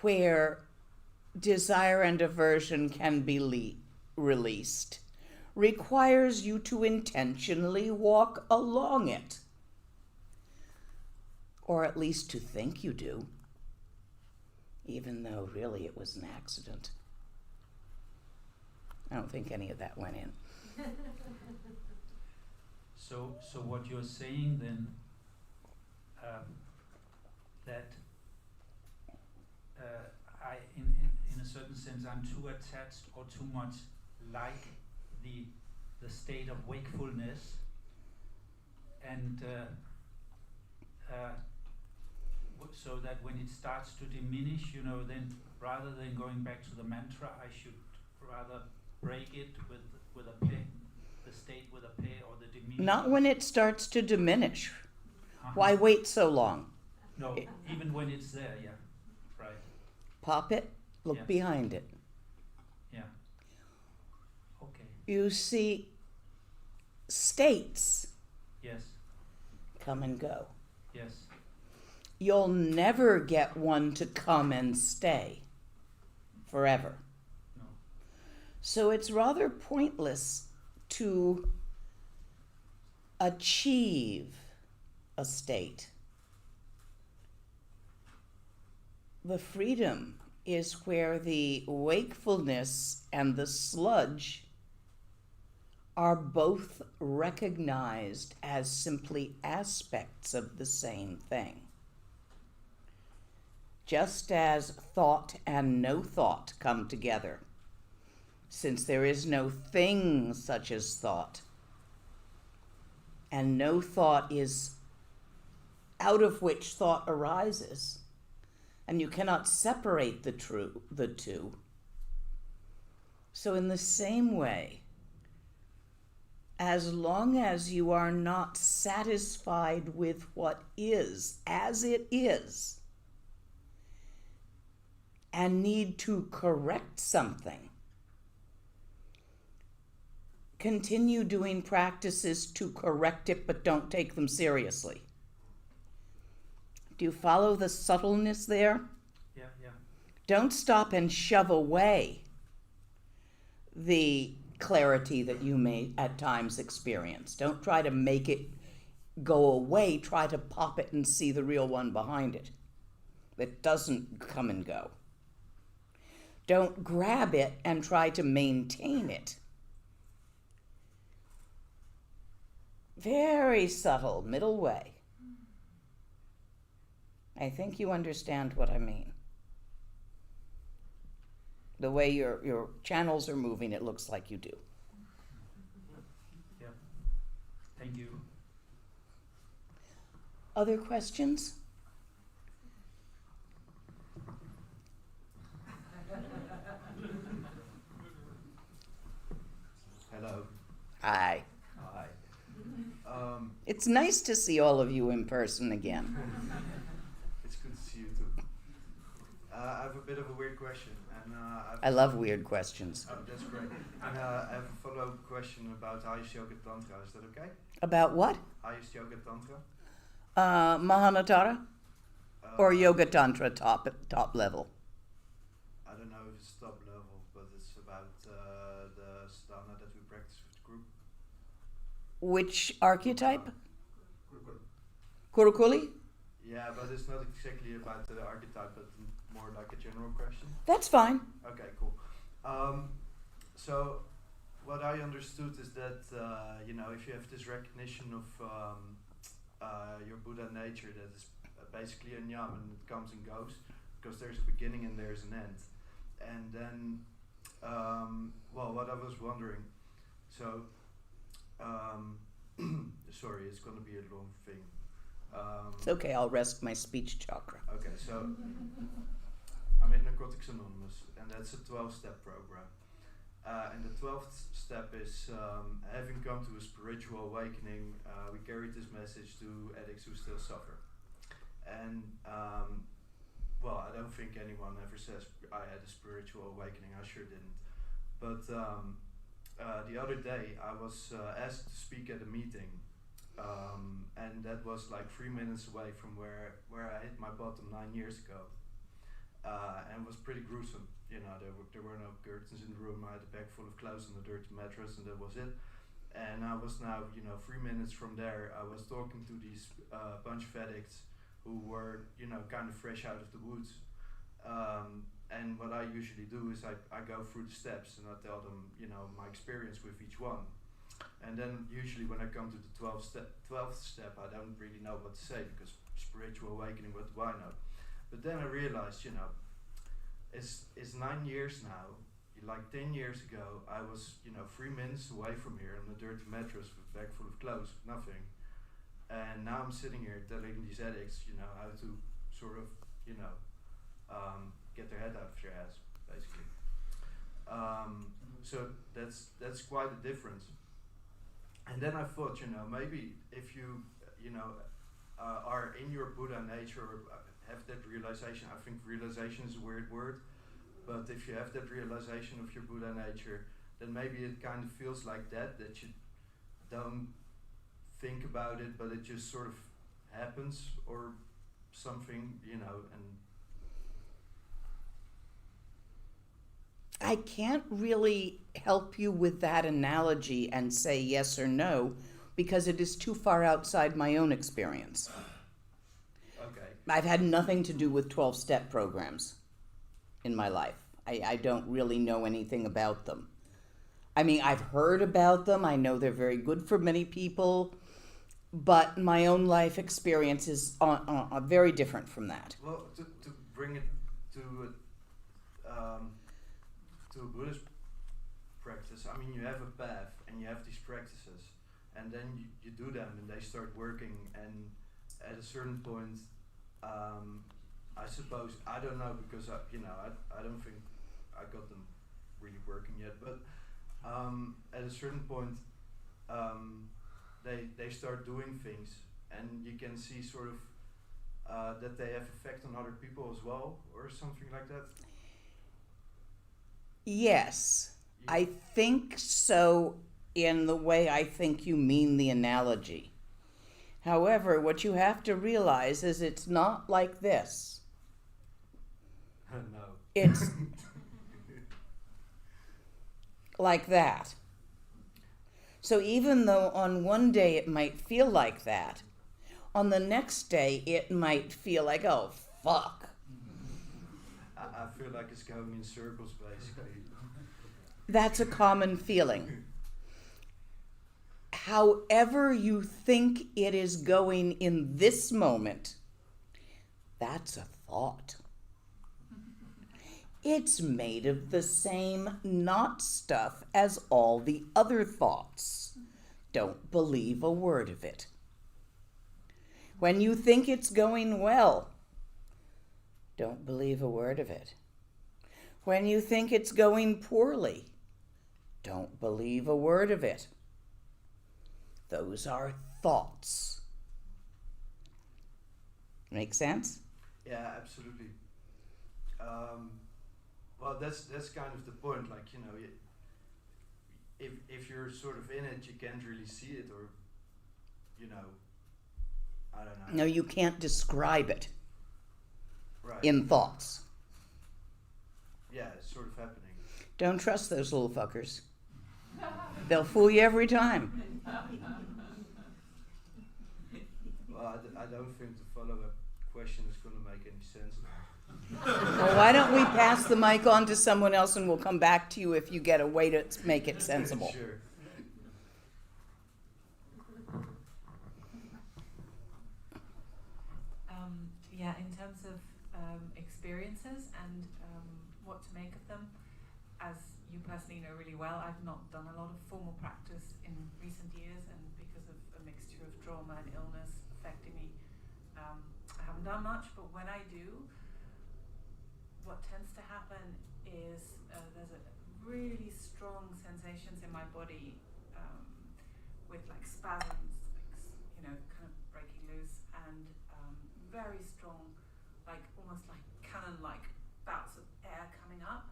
where desire and aversion can be released requires you to intentionally walk along it. Or at least to think you do, even though really it was an accident. I don't think any of that went in. So what you're saying then, that I, in a certain sense, I'm too attached or too much like the state of wakefulness, and so that when it starts to diminish, then rather than going back to the mantra, I should rather break it with a peh, the state with a peh, or the diminishing. Not when it starts to diminish. Uh-huh. Why wait so long? No, even when it's there, yeah, right. Pop it, look Yeah. behind it. Yeah. Okay. You see, states Yes. come and go. Yes. You'll never get one to come and stay forever. No. So it's rather pointless to achieve a state. The freedom is where the wakefulness and the sludge are both recognized as simply aspects of the same thing. Just as thought and no thought come together, since there is no thing such as thought, and no thought is out of which thought arises, and you cannot separate the two. So in the same way, as long as you are not satisfied with what is as it is and need to correct something, continue doing practices to correct it, but don't take them seriously. Do you follow the subtleness there? Yeah, yeah. Don't stop and shove away the clarity that you may at times experience. Don't try to make it go away. Try to pop it and see the real one behind it that doesn't come and go. Don't grab it and try to maintain it. Very subtle middle way. I think you understand what I mean. The way your channels are moving, it looks like you do. Yeah. Thank you. Other questions? Hello. Hi. Hi. It's nice to see all of you in person again. It's good to see you too. I have a bit of a weird question, and I love weird questions. Oh, that's great. And I have a follow-up question about highest yoga tantra. Is that okay? About what? Highest yoga tantra. Mahanatara? Or Yoga Tantra top level? I don't know if it's top level, but it's about the sadhana that we practice with the group. Which archetype? Kurukuli? Yeah, but it's not exactly about the archetype, but more like a general question. That's fine. Okay, cool. So what I understood is that if you have this recognition of your Buddha nature, that is basically a nyam and it comes and goes, because there's a beginning and there's an end. And then, what I was wondering, so sorry, it's going to be a long thing. It's okay, I'll rest my speech chakra. Okay, so I'm in Narcotics Anonymous, and that's a 12-step program. And the 12th step is having come to a spiritual awakening, we carry this message to addicts who still suffer. And I don't think anyone ever says I had a spiritual awakening. I sure didn't. But the other day I was asked to speak at a meeting, and that was like 3 minutes away from where I hit my bottom 9 years ago, and it was pretty gruesome. There were no curtains in the room. I had a bag full of clothes on a dirty mattress, and that was it. And I was now, 3 minutes from there, I was talking to these bunch of addicts who were, kind of fresh out of the woods. And what I usually do is I go through the steps and I tell them, my experience with each one. And then usually when I come to the 12th step, I don't really know what to say, because spiritual awakening, what do I know? But then I realized, it's 9 years now. Like 10 years ago, I was, 3 minutes away from here on a dirty mattress with a bag full of clothes, nothing. And now I'm sitting here telling these addicts, how to sort of, get their head out of their ass, basically. So that's quite a difference. And then I thought, maybe if you, are in your Buddha nature, or have that realization, I think realization is a weird word, but if you have that realization of your Buddha nature, then maybe it kind of feels like that you don't think about it, but it just sort of happens or something, and I can't really help you with that analogy and say yes or no, because it is too far outside my own experience. Okay. I've had nothing to do with 12-step programs in my life. I don't really know anything about them. I mean, I've heard about them. I know they're very good for many people, but my own life experience is very different from that. Well, to bring it to a Buddhist practice, I mean, you have a path and you have these practices, and then you do them and they start working, and at a certain point, I suppose, I don't know, because I don't think I got them really working yet, but at a certain point, they start doing things, and you can see sort of that they have effect on other people as well, or something like that? Yes, I think so in the way I think you mean the analogy. However, what you have to realize is it's not like this. No. It's like that. So even though on one day it might feel like that, on the next day it might feel like, oh, fuck. I feel like it's going in circles, basically. That's a common feeling. However you think it is going in this moment, that's a thought. It's made of the same not stuff as all the other thoughts. Don't believe a word of it. When you think it's going well, don't believe a word of it. When you think it's going poorly, don't believe a word of it. Those are thoughts. Make sense? Yeah, absolutely. Well, that's kind of the point. Like, you know, if you're sort of in it, you can't really see it, or, you know, I don't know. No, you can't describe it Right. in thoughts. Yeah, it's sort of happening. Don't trust those little fuckers. They'll fool you every time. Well, I don't think the follow-up question is going to make any sense. Well, why don't we pass the mic on to someone else and we'll come back to you if you get a way to make it sensible. Sure. Yeah, in terms of experiences and what to make of them, as you personally know really well, I've not done a lot of formal practice in recent years, and because of a mixture of trauma and illness affecting me, I haven't done much, but when I do, what tends to happen is there's a really strong sensations in my body with like spasms, like, you know, kind of breaking loose, and very strong, like almost like cannon-like bouts of air coming up,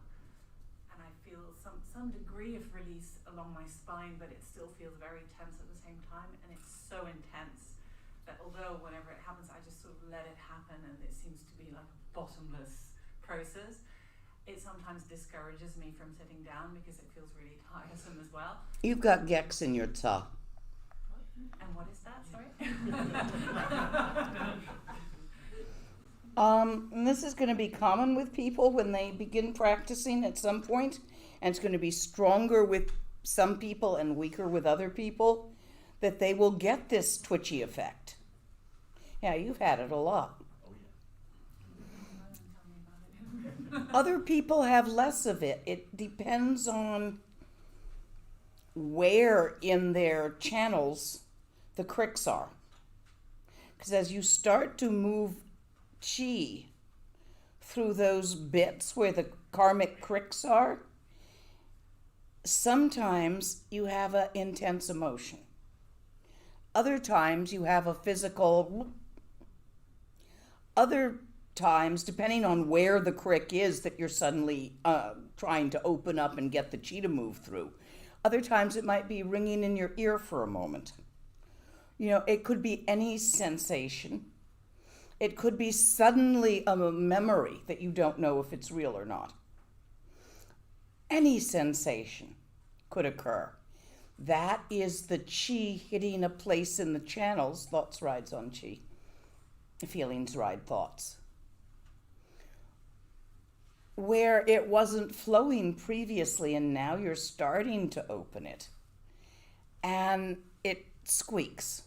and I feel some degree of release along my spine, but it still feels very tense at the same time, and it's so intense that although whenever it happens I just sort of let it happen, and it seems to be like a bottomless process, it sometimes discourages me from sitting down because it feels really tiresome as well. You've got gex in your ta. And what is that, sorry? And this is going to be common with people when they begin practicing at some point, and it's going to be stronger with some people and weaker with other people, that they will get this twitchy effect. Yeah, you've had it a lot. Other people have less of it. It depends on where in their channels the cricks are. Because as you start to move chi through those bits where the karmic cricks are, sometimes you have an intense emotion. Other times you have a physical. Other times, depending on where the crick is that you're suddenly trying to open up and get the chi to move through. Other times it might be ringing in your ear for a moment. You know, it could be any sensation. It could be suddenly a memory that you don't know if it's real or not. Any sensation could occur. That is the chi hitting a place in the channels. Thoughts rides on chi. Feelings ride thoughts. Where it wasn't flowing previously, and now you're starting to open it. And it squeaks.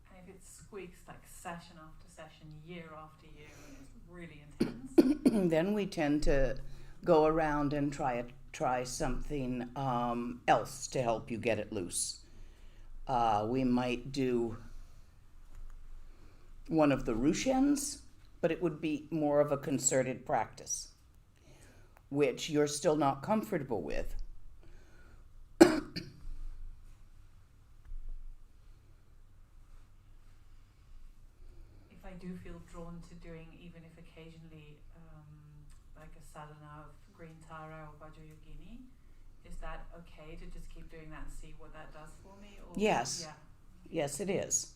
And if it squeaks like session after session, year after year, and it's really intense, then we tend to go around and try something else to help you get it loose. We might do one of the Rushens, but it would be more of a concerted practice, which you're still not comfortable with. do feel drawn to doing, even if occasionally, like a sadhana of green Tara or Vajrayogini, is that okay to just keep doing that and see what that does for me? Or Yes. Yeah. Yes, it is.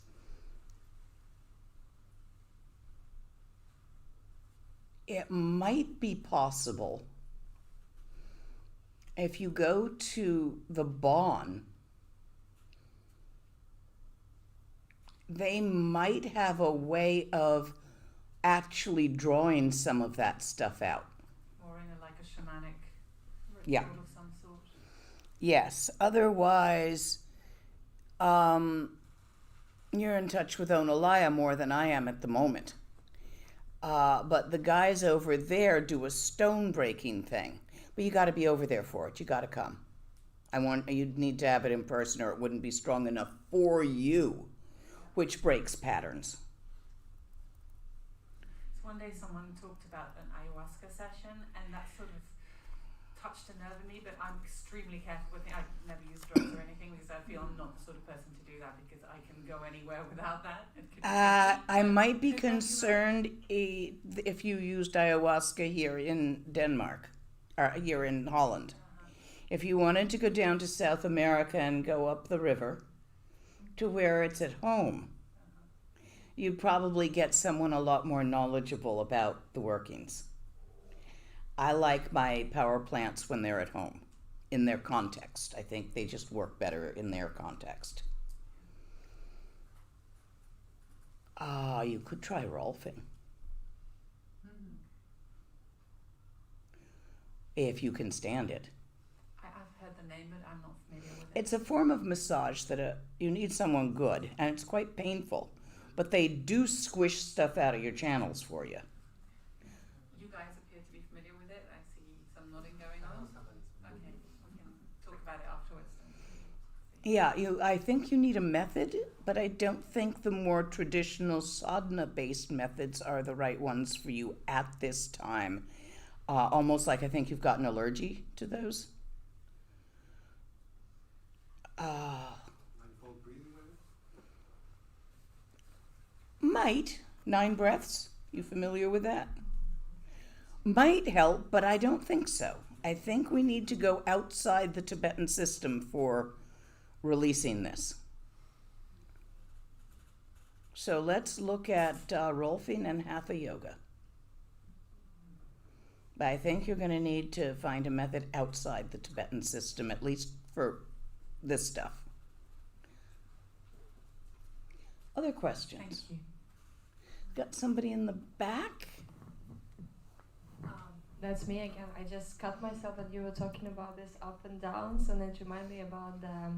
It might be possible if you go to the Bon, they might have a way of actually drawing some of that stuff out. Or in like a shamanic ritual Yeah. of some sort. Yes. Otherwise, you're in touch with Onalaya more than I am at the moment. But the guys over there do a stone breaking thing. But you got to be over there for it. You got to come. You'd need to have it in person, or it wouldn't be strong enough for you, which breaks patterns. So one day someone talked about an ayahuasca session, and that sort of touched a nerve in me, but I'm extremely careful with it. I've never used drugs or anything because I feel I'm not the sort of person to do that, because I can go anywhere without that. It could be I might be concerned if you used ayahuasca here in Denmark, or here in Holland. If you wanted to go down to South America and go up the river to where it's at home, you'd probably get someone a lot more knowledgeable about the workings. I like my power plants when they're at home, in their context. I think they just work better in their context. You could try Rolfing. If you can stand it. I've heard the name, but I'm not familiar with it. It's a form of massage that you need someone good, and it's quite painful. But they do squish stuff out of your channels for you. You guys appear to be familiar with it. I see some nodding going on. Okay, we can talk about it afterwards then. Yeah, I think you need a method, but I don't think the more traditional sadhana-based methods are the right ones for you at this time. Almost like I think you've got an allergy to those. Mindful breathing, maybe? Might. 9 breaths. You familiar with that? Might help, but I don't think so. I think we need to go outside the Tibetan system for releasing this. So let's look at Rolfing and Hatha Yoga. But I think you're going to need to find a method outside the Tibetan system, at least for this stuff. Other questions? Thank you. Got somebody in the back? That's me again. I just cut myself that you were talking about this up and downs, and it reminded me about the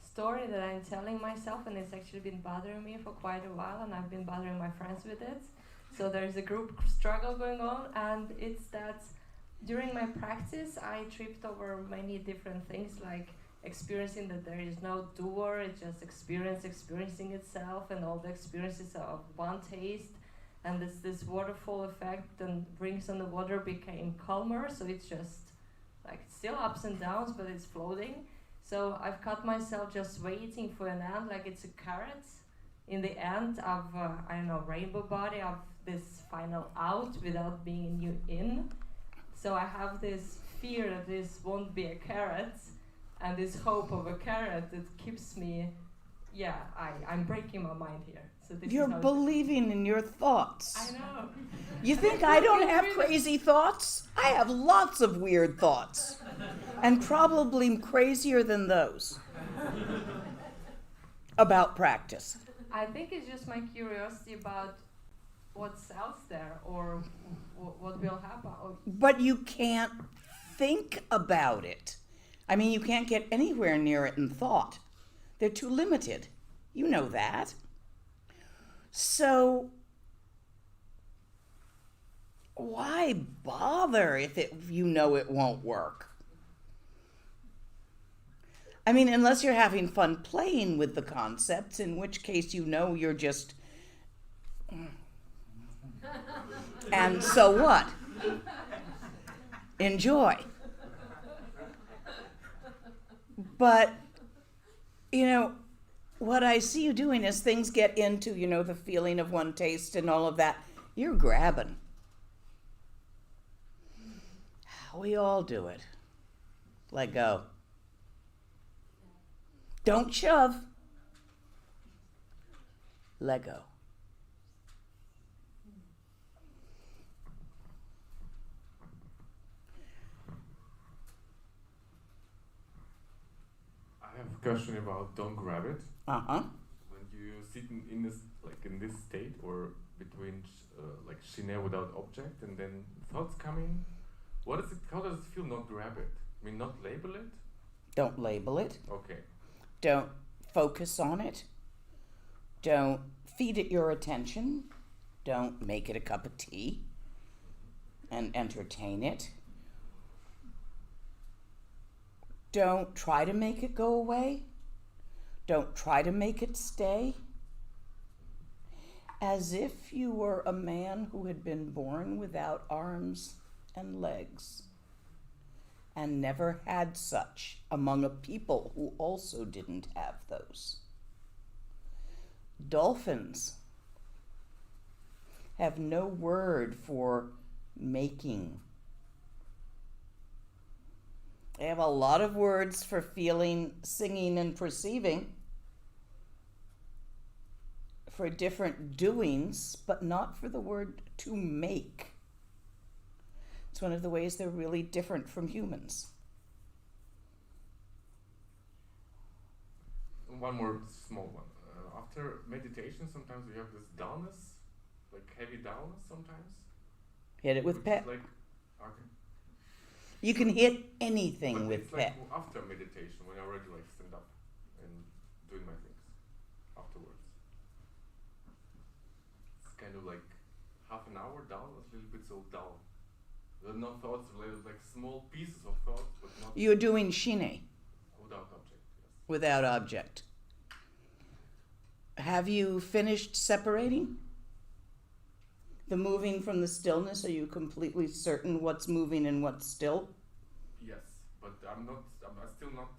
story that I'm telling myself, and it's actually been bothering me for quite a while, and I've been bothering my friends with it. So there's a group struggle going on, and it's that during my practice I tripped over many different things, like experiencing that there is no doer, it's just experiencing itself, and all the experiences of one taste, and this waterfall effect, and rings on the water became calmer, so it's just like still ups and downs, but it's floating. So I've caught myself just waiting for an end, like it's a carrot in the end of rainbow body of this final out without being new in. So I have this fear that this won't be a carrot, and this hope of a carrot that keeps me, I'm breaking my mind here. So this You're is believing in your thoughts. I know. You think I don't have crazy thoughts? I have lots of weird thoughts. And probably crazier than those. About practice. I think it's just my curiosity about what's out there, or what will happen. But you can't think about it. I mean, you can't get anywhere near it in thought. They're too limited. You know that. So why bother if you know it won't work? I mean, unless you're having fun playing with the concepts, in which case you know you're just... And so what? Enjoy. But, what I see you doing is things get into, the feeling of one taste and all of that. You're grabbing. We all do it. Let go. Don't shove. Let go. I have a question about don't grab it. Uh-huh. When you sit in this in this state or between shine without object and then thoughts coming, how does it feel not grab it? I mean, not label it? Don't label it. Okay. Don't focus on it. Don't feed it your attention. Don't make it a cup of tea and entertain it. Don't try to make it go away. Don't try to make it stay. As if you were a man who had been born without arms and legs and never had such among a people who also didn't have those. Dolphins have no word for making. They have a lot of words for feeling, singing, and perceiving, for different doings, but not for the word to make. It's one of the ways they're really different from humans. One more small one. After meditation, sometimes we have this dullness, heavy dullness sometimes. Hit it with pet. Okay. You can hit anything But with it's pet. after meditation, when I already stand up and doing my things afterwards. It's kind of half an hour dull, a little bit so dull. There are no thoughts related, small pieces of thoughts, but not You're doing shine without object. Yes. without object. Have you finished separating? The moving from the stillness, are you completely certain what's moving and what's still? Yes, but I still not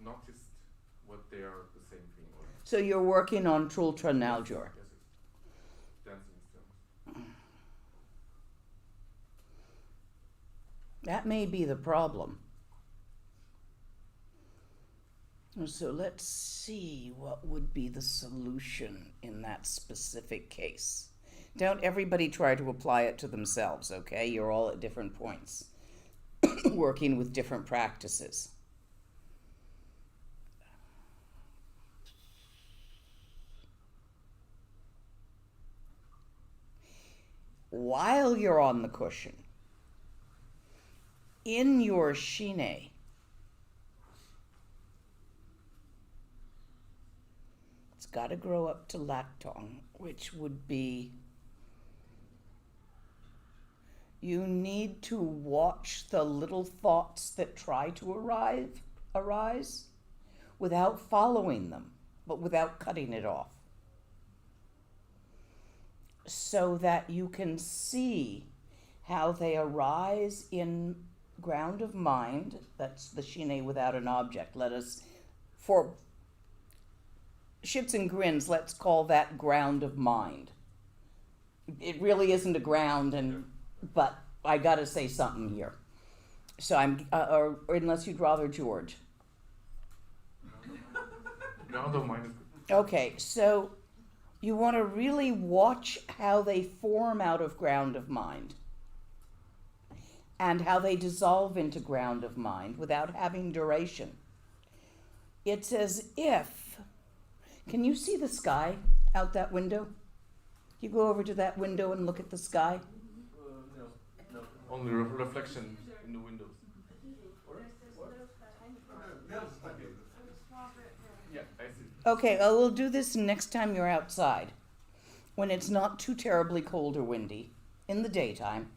noticed what they are the same thing. So you're working on Trultra Naljor. Yes, dancing still. That may be the problem. So let's see what would be the solution in that specific case. Don't everybody try to apply it to themselves, okay? You're all at different points, working with different practices. While you're on the cushion, in your shine, it's got to grow up to laktong, which would be you need to watch the little thoughts that try to arise without following them, but without cutting it off, so that you can see how they arise in ground of mind. That's the shine without an object. Let us, for shits and grins, let's call that ground of mind. It really isn't a ground, but I gotta say something here. So I'm, or unless you'd rather George. Ground of mind is good. Okay, so you want to really watch how they form out of ground of mind and how they dissolve into ground of mind without having duration. It's as if, can you see the sky out that window? You go over to that window and look at the sky. No. Only reflection in the windows. Yeah, I see. Okay, well, we'll do this next time you're outside, when it's not too terribly cold or windy, in the daytime.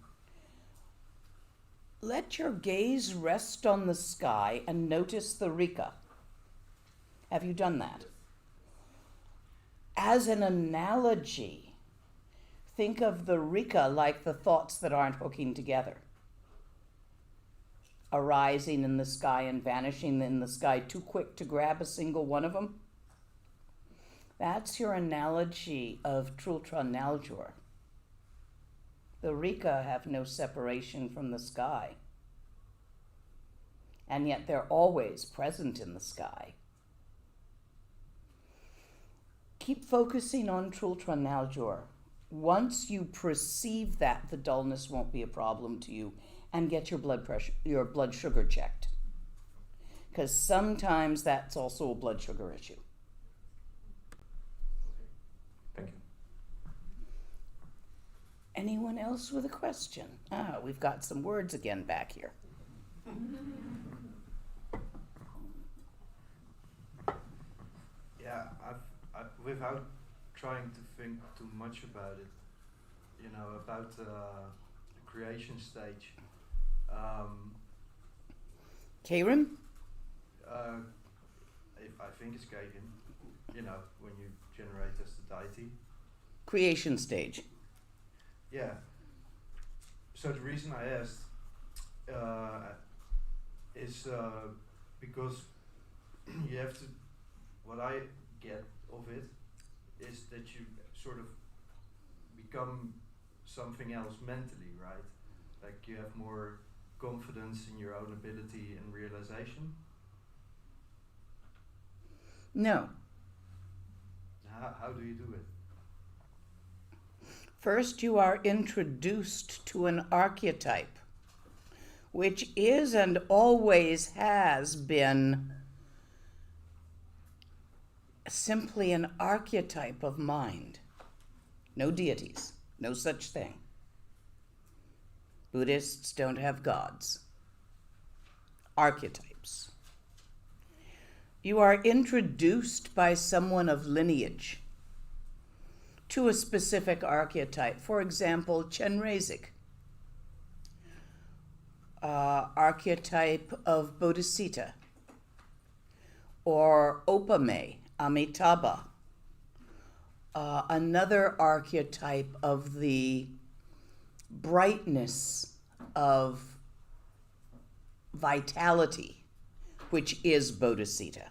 Let your gaze rest on the sky and notice the Rika. Have you done that? As an analogy, think of the Rika like the thoughts that aren't hooking together. arising in the sky and vanishing in the sky, too quick to grab a single one of them? That's your analogy of Trultra Naljor. The Rika have no separation from the sky, and yet they're always present in the sky. Keep focusing on Trultra Naljor. Once you perceive that, the dullness won't be a problem to you, and get your blood pressure, your blood sugar checked. Because sometimes that's also a blood sugar issue. Thank you. Anyone else with a question? We've got some words again back here. Yeah, without trying to think too much about it, about the creation stage. Karen? If I think it's Kagan, when you generate as the deity. Creation stage. Yeah. So the reason I asked is because you have to, what I get of it is that you sort of become something else mentally, right? Like you have more confidence in your own ability and realization. No. How do you do it? First, you are introduced to an archetype, which is and always has been simply an archetype of mind. No deities, no such thing. Buddhists don't have gods. Archetypes. You are introduced by someone of lineage to a specific archetype. For example, Chenrezig, archetype of Bodhisattva, or Opame, Amitabha, another archetype of the brightness of vitality, which is Bodhisattva.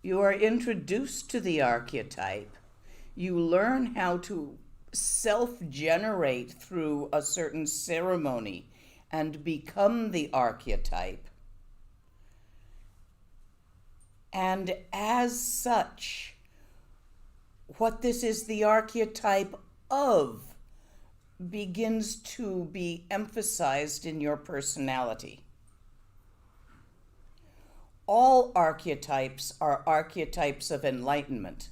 You are introduced to the archetype. You learn how to self-generate through a certain ceremony and become the archetype. And as such, what this is the archetype of begins to be emphasized in your personality. All archetypes are archetypes of enlightenment,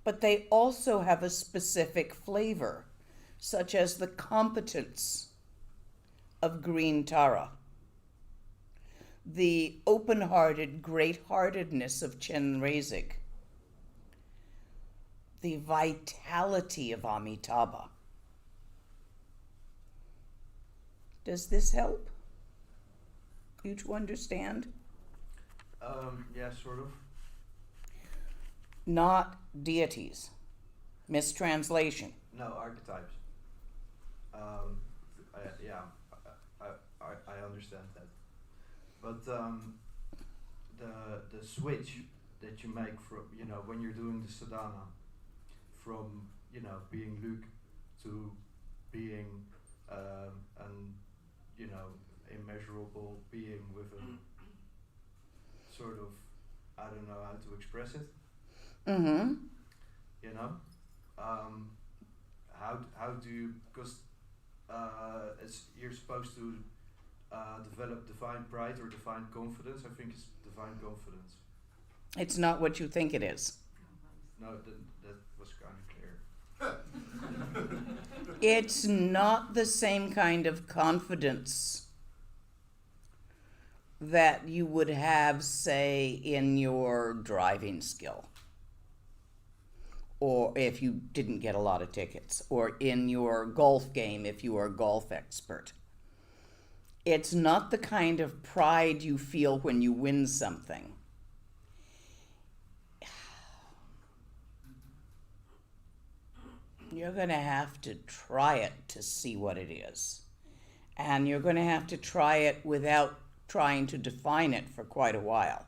but they also have a specific flavor, such as the competence of green Tara, the open-hearted great-heartedness of Chenrezig, the vitality of Amitabha. Does this help you to understand? Yeah, sort of. Not deities. Mistranslation. No, archetypes. I understand that. But the switch that you make from, when you're doing the sadhana, from, being Luke to being an, immeasurable being with a sort of, I don't know how to express it. Mm-hmm. How do you, because you're supposed to develop divine pride or divine confidence. I think it's divine confidence. It's not what you think it is. No, that was kind of clear. It's not the same kind of confidence that you would have, say, in your driving skill, or if you didn't get a lot of tickets, or in your golf game if you are a golf expert. It's not the kind of pride you feel when you win something. You're going to have to try it to see what it is. And you're going to have to try it without trying to define it for quite a while.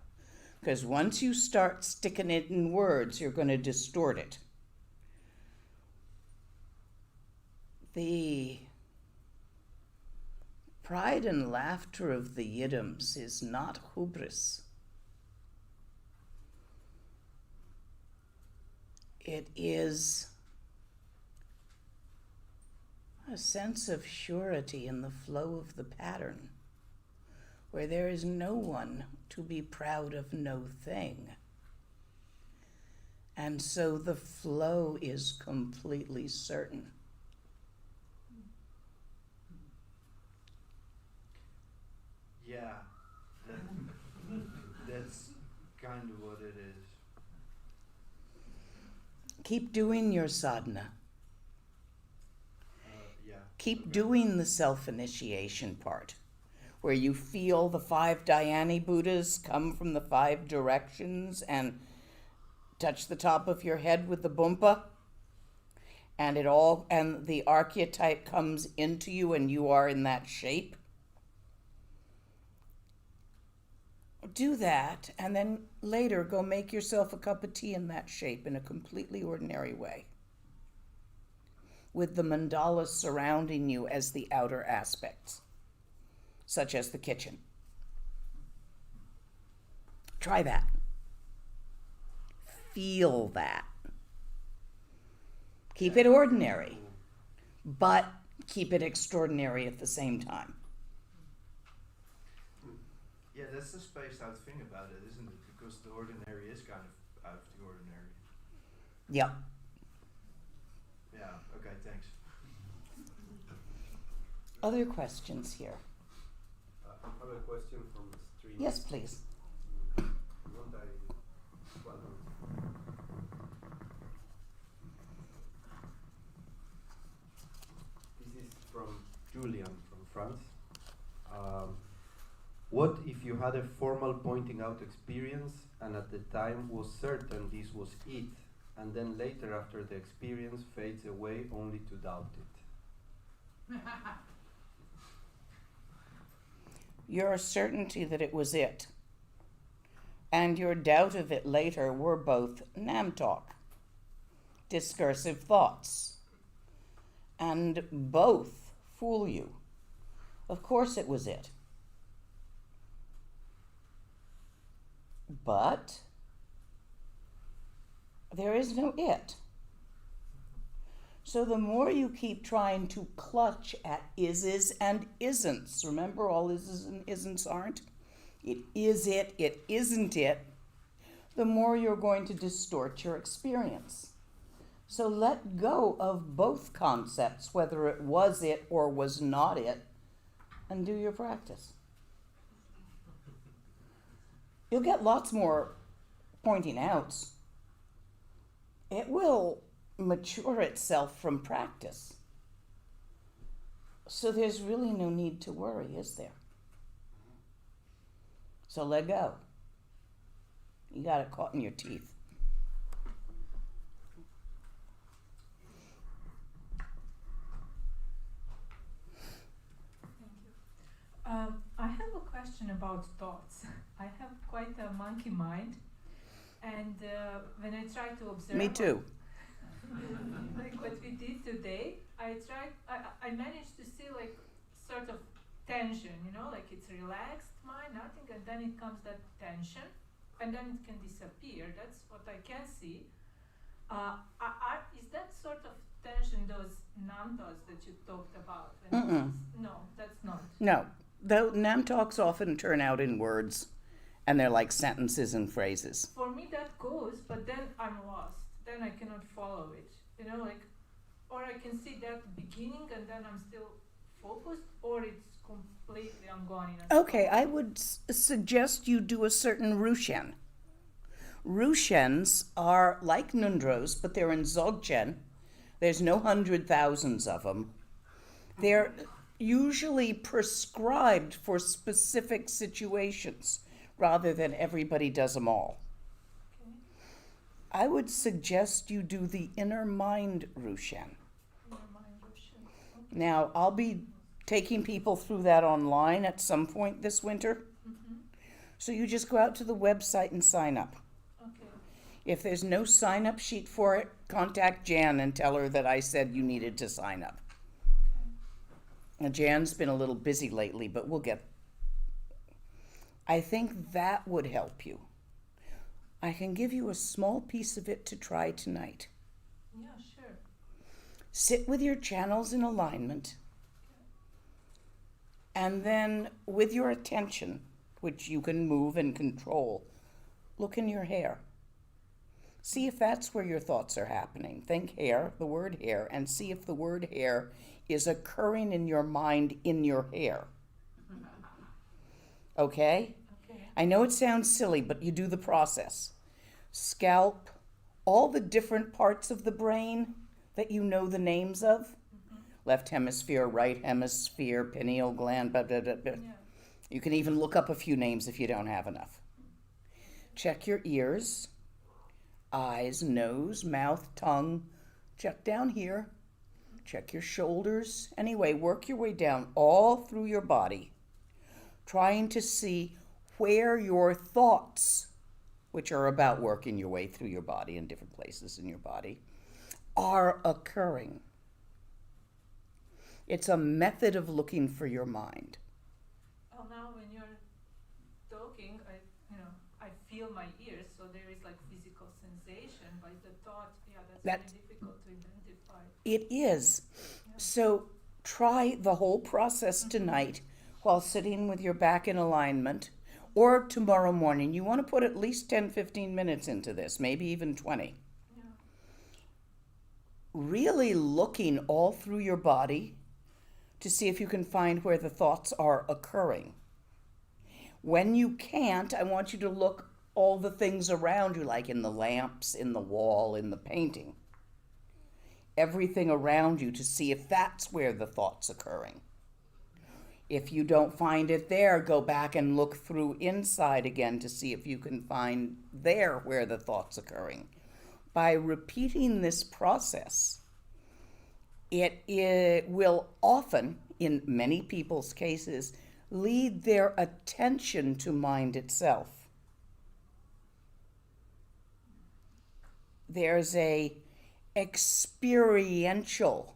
Because once you start sticking it in words, you're going to distort it. The pride and laughter of the Yiddims is not hubris. It is a sense of surety in the flow of the pattern, where there is no one to be proud of no thing. And so the flow is completely certain. Yeah, that's kind of what it is. Keep doing your sadhana. Yeah. Keep doing the self-initiation part, where you feel the 5 Dhyani Buddhas come from the 5 directions and touch the top of your head with the bumpa, and the archetype comes into you and you are in that shape. Do that, and then later go make yourself a cup of tea in that shape in a completely ordinary way, with the mandalas surrounding you as the outer aspects, such as the kitchen. Try that. Feel that. Keep it ordinary, but keep it extraordinary at the same time. Yeah, that's the spaced out thing about it, isn't it? Because the ordinary is kind of out of the ordinary. Yep. Yeah, okay, thanks. Other questions here? I have a question from the stream. Yes, please. This is from Julian from France. What if you had a formal pointing out experience and at the time was certain this was it, and then later after the experience fades away only to doubt it? Your certainty that it was it and your doubt of it later were both namtok, discursive thoughts, and both fool you. Of course it was it. But there is no it. So the more you keep trying to clutch at ises and isn'ts, remember all ises and isn'ts aren't? It is it isn't it, the more you're going to distort your experience. So let go of both concepts, whether it was it or was not it, and do your practice. You'll get lots more pointing outs. It will mature itself from practice. So there's really no need to worry, is there? So let go. You got it caught in your teeth. I have a question about thoughts. I have quite a monkey mind, and when I try to observe... Me too. Like what we did today, I managed to see like sort of tension, like it's relaxed mind, nothing, and then it comes that tension, and then it can disappear. That's what I can see. Is that sort of tension those namtoks that you talked about? No, that's not. No. Though namtoks often turn out in words, and they're like sentences and phrases. For me that goes, but then I'm lost. Then I cannot follow it. Or I can see that beginning and then I'm still focused, or it's completely, I'm gone in a Okay, I would suggest you do a certain Rushen. Rushens are like Nundros, but they're in Dzogchen. There's no 100,000s of them. They're usually prescribed for specific situations rather than everybody does them all. Okay. I would suggest you do the inner mind Rushen. Inner mind Rushen. Okay. Now, I'll be taking people through that online at some point this winter. So you just go out to the website and sign up. Okay. If there's no sign-up sheet for it, contact Jan and tell her that I said you needed to sign up. Now, Jan's been a little busy lately, but we'll get... I think that would help you. I can give you a small piece of it to try tonight. Yeah, sure. Sit with your channels in alignment, and then with your attention, which you can move and control, look in your hair. See if that's where your thoughts are happening. Think hair, the word hair, and see if the word hair is occurring in your mind in your hair. Okay? Okay. I know it sounds silly, but you do the process. Scalp, all the different parts of the brain that you know the names of. Left hemisphere, right hemisphere, pineal gland, blah, blah, blah, blah. Yeah. You can even look up a few names if you don't have enough. Check your ears, eyes, nose, mouth, tongue. Check down here. Check your shoulders. Anyway, work your way down all through your body, trying to see where your thoughts, which are about working your way through your body in different places in your body, are occurring. It's a method of looking for your mind. Oh, now when you're talking, I feel my ears, so there is like physical sensation, but the thought, that's very difficult to identify. It is. Yeah. So try the whole process tonight while sitting with your back in alignment, or tomorrow morning. You want to put at least 10-15 minutes into this, maybe even 20. Yeah. Really looking all through your body to see if you can find where the thoughts are occurring. When you can't, I want you to look all the things around you, like in the lamps, in the wall, in the painting. Everything around you to see if that's where the thought's occurring. If you don't find it there, go back and look through inside again to see if you can find there where the thought's occurring. By repeating this process, it will often, in many people's cases, lead their attention to mind itself. There's a experiential,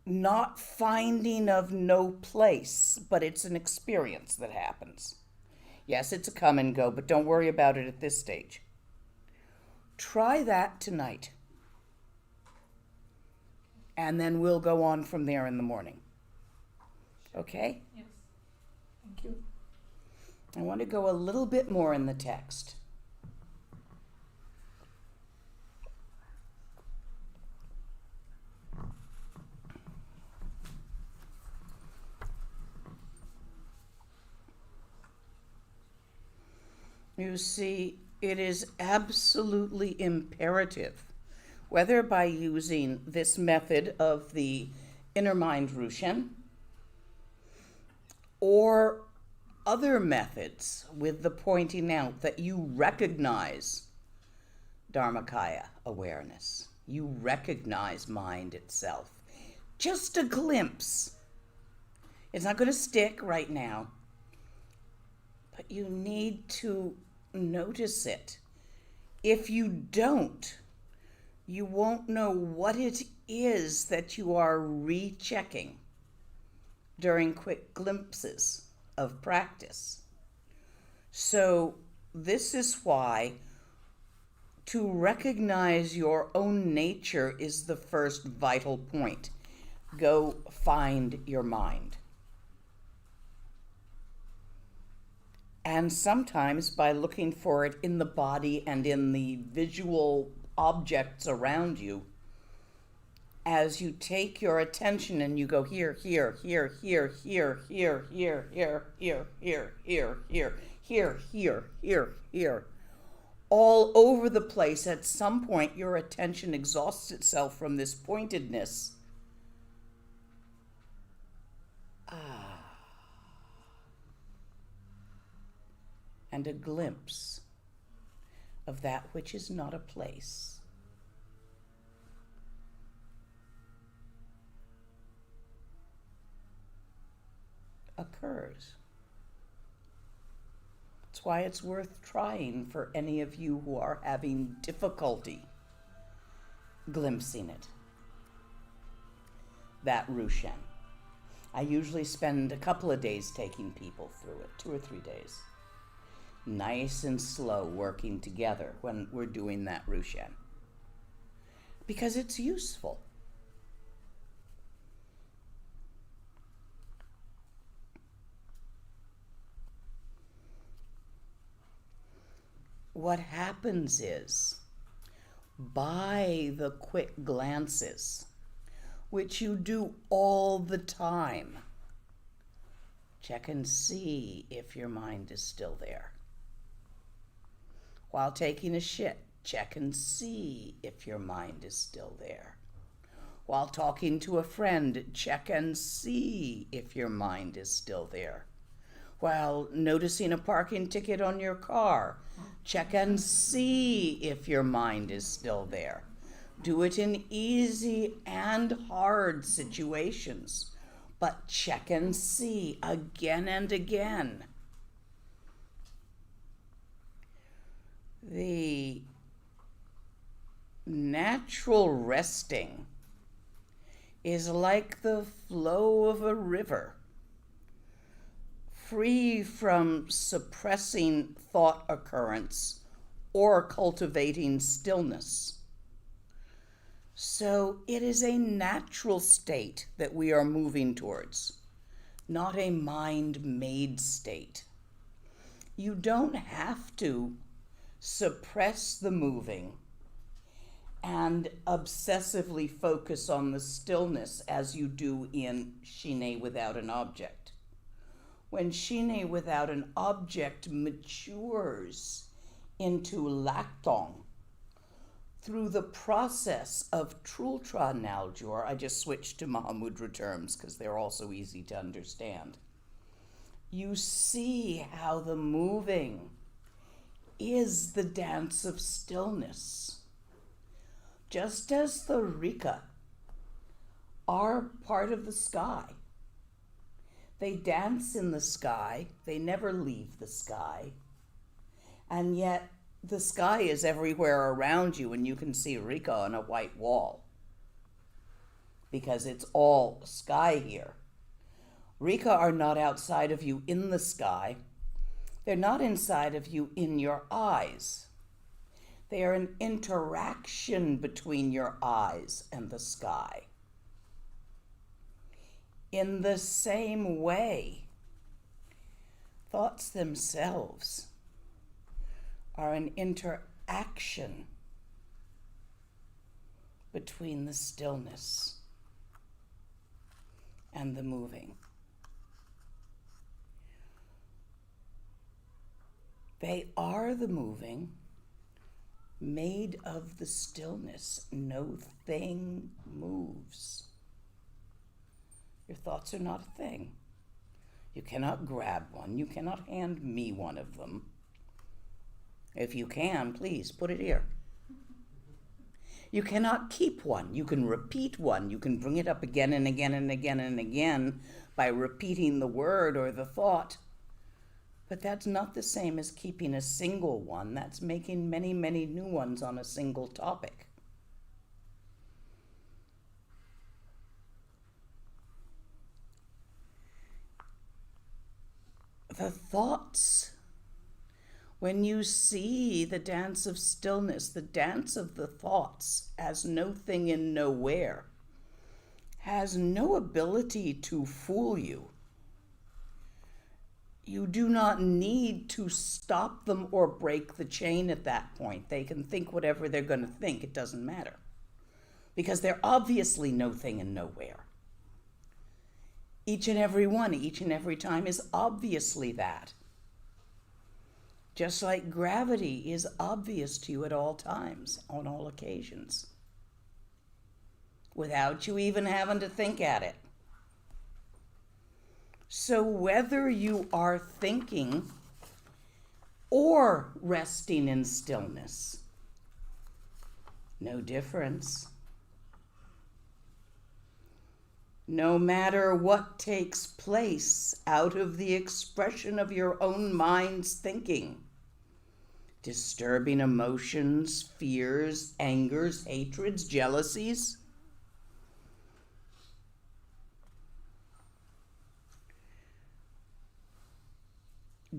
not finding of no place, but it's an experience that happens. Yes, it's a come and go, but don't worry about it at this stage. Try that tonight. And then we'll go on from there in the morning. Okay? Yes. Thank you. I want to go a little bit more in the text. You see, it is absolutely imperative, whether by using this method of the inner mind Rushen or other methods with the pointing out that you recognize Dharmakaya awareness. You recognize mind itself. Just a glimpse. It's not going to stick right now, but you need to notice it. If you don't, you won't know what it is that you are rechecking during quick glimpses of practice. So this is why to recognize your own nature is the first vital point. Go find your mind. And sometimes by looking for it in the body and in the visual objects around you, as you take your attention and you go here, here, here, here, here, here, here, here, here, here, here, here, here, here, here, here, all over the place, at some point your attention exhausts itself from this pointedness. And a glimpse of that which is not a place. occurs. That's why it's worth trying for any of you who are having difficulty glimpsing it. That Rushen. I usually spend a couple of days taking people through it, 2 or 3 days. Nice and slow working together when we're doing that Rushen. Because it's useful. What happens is, by the quick glances, which you do all the time, check and see if your mind is still there. While taking a shit, check and see if your mind is still there. While talking to a friend, check and see if your mind is still there. While noticing a parking ticket on your car, check and see if your mind is still there. Do it in easy and hard situations, but check and see again and again. The natural resting is like the flow of a river, free from suppressing thought occurrence or cultivating stillness. So it is a natural state that we are moving towards, not a mind-made state. You don't have to suppress the moving and obsessively focus on the stillness as you do in Shine without an object. When Shine without an object matures into Laktong, through the process of Trultra Naljor, I just switched to Mahamudra terms because they're also easy to understand. You see how the moving is the dance of stillness. Just as the Rika are part of the sky. They dance in the sky, they never leave the sky, and yet the sky is everywhere around you and you can see Rika on a white wall because it's all sky here. Rika are not outside of you in the sky. They're not inside of you in your eyes. They are an interaction between your eyes and the sky. In the same way, thoughts themselves are an interaction between the stillness and the moving. They are the moving, made of the stillness. No thing moves. Your thoughts are not a thing. You cannot grab one. You cannot hand me one of them. If you can, please put it here. You cannot keep one. You can repeat one. You can bring it up again and again and again and again by repeating the word or the thought. But that's not the same as keeping a single one. That's making many, many new ones on a single topic. The thoughts, when you see the dance of stillness, the dance of the thoughts as no thing and nowhere, has no ability to fool you. You do not need to stop them or break the chain at that point. They can think whatever they're going to think. It doesn't matter. Because they're obviously no thing and nowhere. Each and every one, each and every time is obviously that. Just like gravity is obvious to you at all times, on all occasions, without you even having to think at it. So whether you are thinking or resting in stillness, no difference. No matter what takes place out of the expression of your own mind's thinking, disturbing emotions, fears, angers, hatreds, jealousies,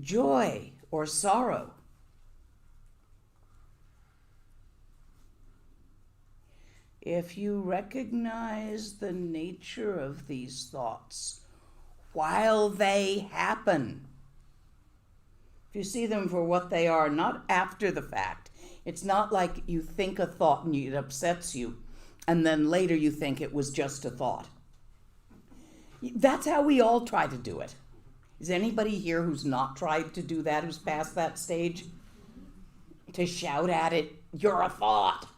joy or sorrow, if you recognize the nature of these thoughts while they happen, if you see them for what they are, not after the fact. It's not like you think a thought and it upsets you, and then later you think it was just a thought. That's how we all try to do it. Is anybody here who's not tried to do that, who's past that stage? To shout at it, "You're a thought."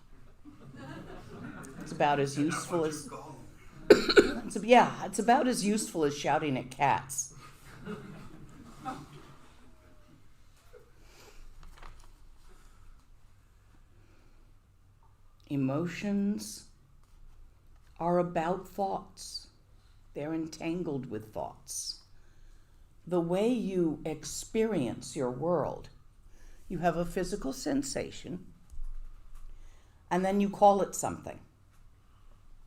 It's about as useful as it's about as useful as shouting at cats. Emotions are about thoughts. They're entangled with thoughts. The way you experience your world, you have a physical sensation, and then you call it something.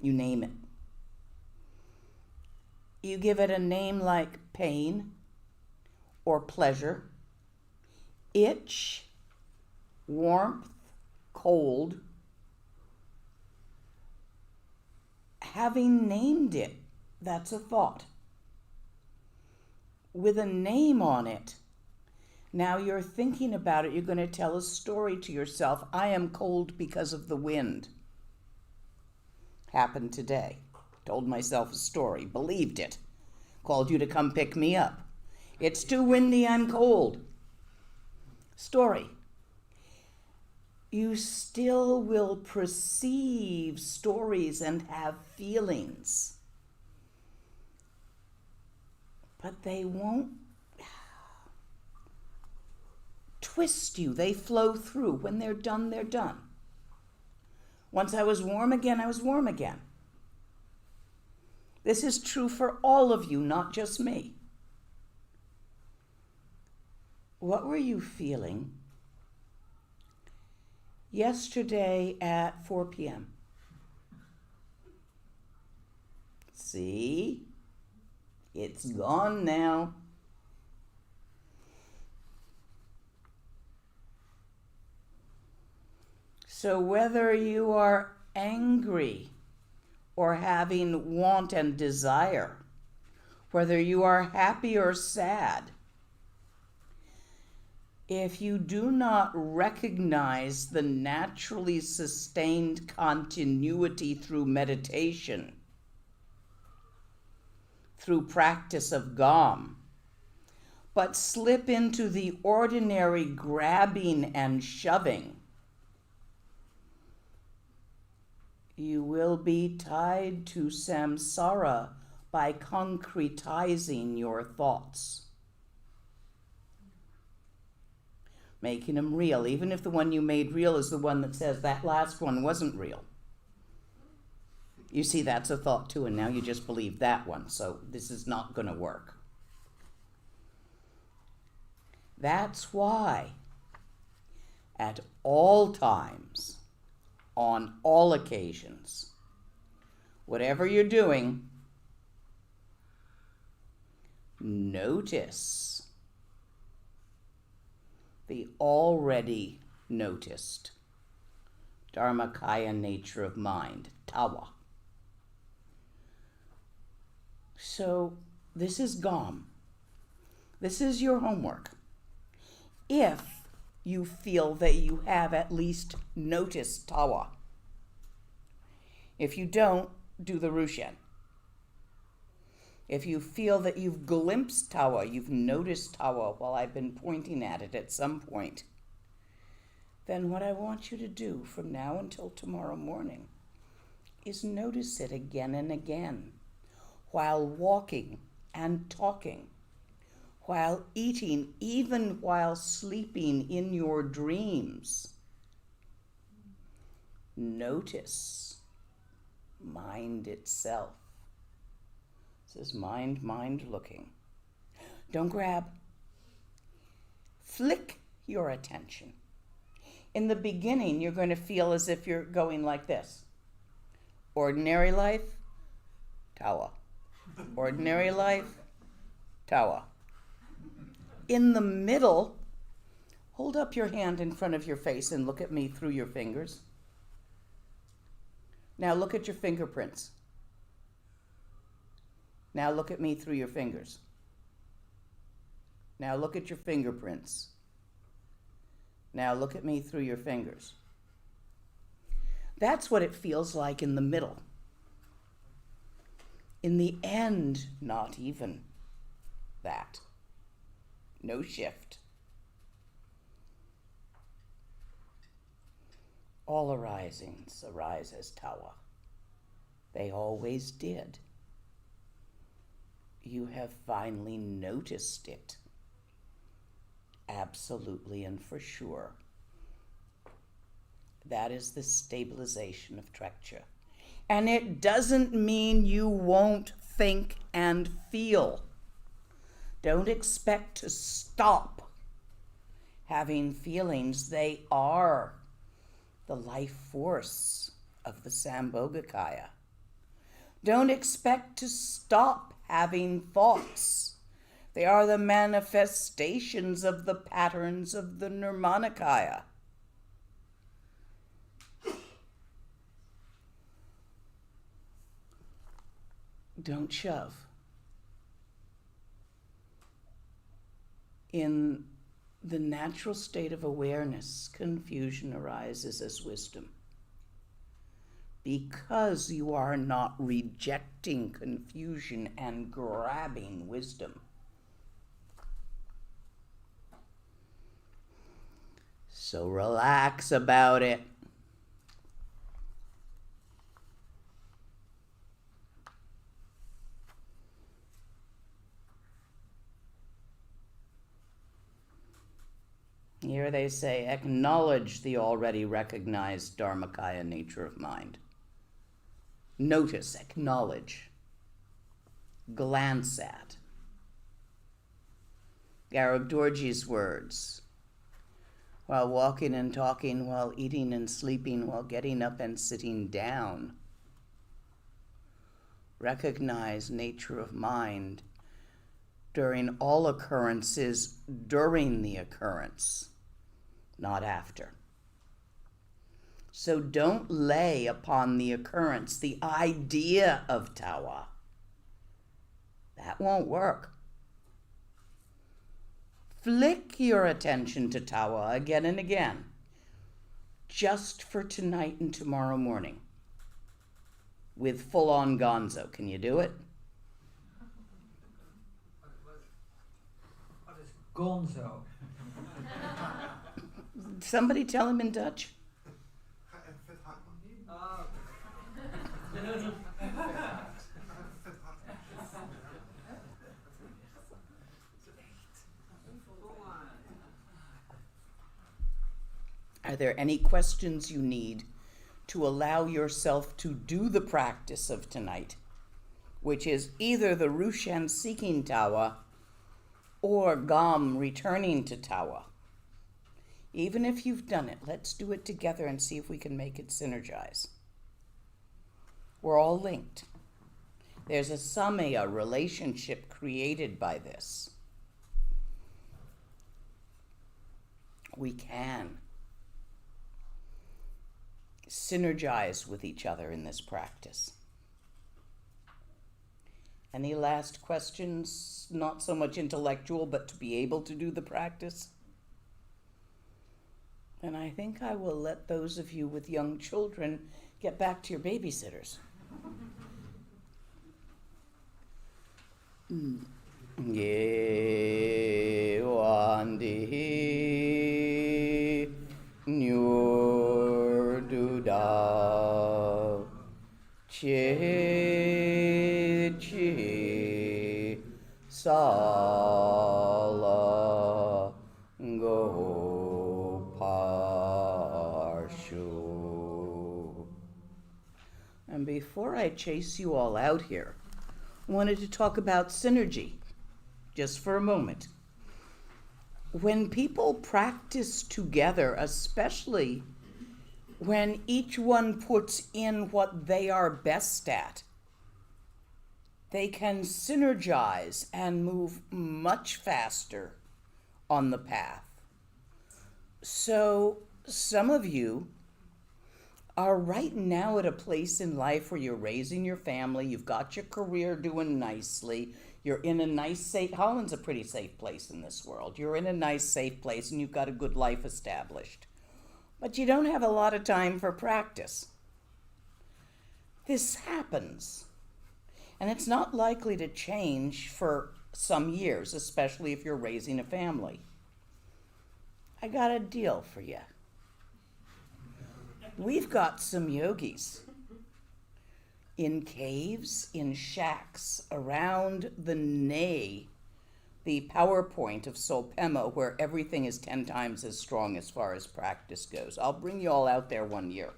You name it. You give it a name like pain or pleasure, itch, warmth, cold. Having named it, that's a thought. With a name on it, now you're thinking about it, you're going to tell a story to yourself. I am cold because of the wind. Happened today. Told myself a story, believed it. Called you to come pick me up. It's too windy, I'm cold. Story. You still will perceive stories and have feelings, but they won't twist you. They flow through. When they're done, they're done. Once I was warm again, I was warm again. This is true for all of you, not just me. What were you feeling yesterday at 4 p.m.? See? It's gone now. So whether you are angry or having want and desire, whether you are happy or sad, if you do not recognize the naturally sustained continuity through meditation, through practice of GOM, but slip into the ordinary grabbing and shoving, you will be tied to samsara by concretizing your thoughts. Making them real, even if the one you made real is the one that says that last one wasn't real. You see, that's a thought too, and now you just believe that one, so this is not going to work. That's why, at all times, on all occasions, whatever you're doing, notice the already noticed Dharmakaya nature of mind, tawa. So this is GOM. This is your homework. If you feel that you have at least noticed tawa. If you don't, do the Rushen. If you feel that you've glimpsed tawa, you've noticed tawa while I've been pointing at it at some point, then what I want you to do from now until tomorrow morning is notice it again and again, while walking and talking, while eating, even while sleeping in your dreams. Notice mind itself. This is mind looking. Don't grab. Flick your attention. In the beginning, you're going to feel as if you're going like this. Ordinary life, tawa. Ordinary life, tawa. In the middle, hold up your hand in front of your face and look at me through your fingers. Now look at your fingerprints. Now look at me through your fingers. Now look at your fingerprints. Now look at me through your fingers. That's what it feels like in the middle. In the end, not even that. No shift. All arisings arise as tawa. They always did. You have finally noticed it. Absolutely and for sure. That is the stabilization of trekchö. And it doesn't mean you won't think and feel. Don't expect to stop having feelings. They are the life force of the Sambhogakaya. Don't expect to stop having thoughts. They are the manifestations of the patterns of the Nirmanakaya. Don't shove. In the natural state of awareness, confusion arises as wisdom. Because you are not rejecting confusion and grabbing wisdom. So relax about it. Here they say, acknowledge the already recognized Dharmakaya nature of mind. Notice, acknowledge, glance at. Garab Dorje's words, while walking and talking, while eating and sleeping, while getting up and sitting down. Recognize nature of mind during all occurrences, during the occurrence, not after. So don't lay upon the occurrence the idea of tawa. That won't work. Flick your attention to tawa again and again, just for tonight and tomorrow morning, with full-on gonzo. Can you do it? What is gonzo? Somebody tell him in Dutch. Are there any questions you need to allow yourself to do the practice of tonight, which is either the Rushan seeking tawa or Gam returning to tawa? Even if you've done it, let's do it together and see if we can make it synergize. We're all linked. There's a samaya relationship created by this. We can synergize with each other in this practice. Any last questions? Not so much intellectual, but to be able to do the practice? And I think I will let those of you with young children get back to your babysitters. Ye wandi nyur duda che chi sala go parshu. And before I chase you all out here, wanted to talk about synergy just for a moment. When people practice together, especially when each one puts in what they are best at, they can synergize and move much faster on the path. So some of you are right now at a place in life where you're raising your family, you've got your career doing nicely, you're in a nice, safe, Holland's a pretty safe place in this world. You're in a nice, safe place and you've got a good life established. But you don't have a lot of time for practice. This happens. And it's not likely to change for some years, especially if you're raising a family. I got a deal for you. We've got some yogis in caves, in shacks, around the Nei, the PowerPoint of Dzogpachenpo, where everything is 10 times as strong as far as practice goes. I'll bring you all out there one year,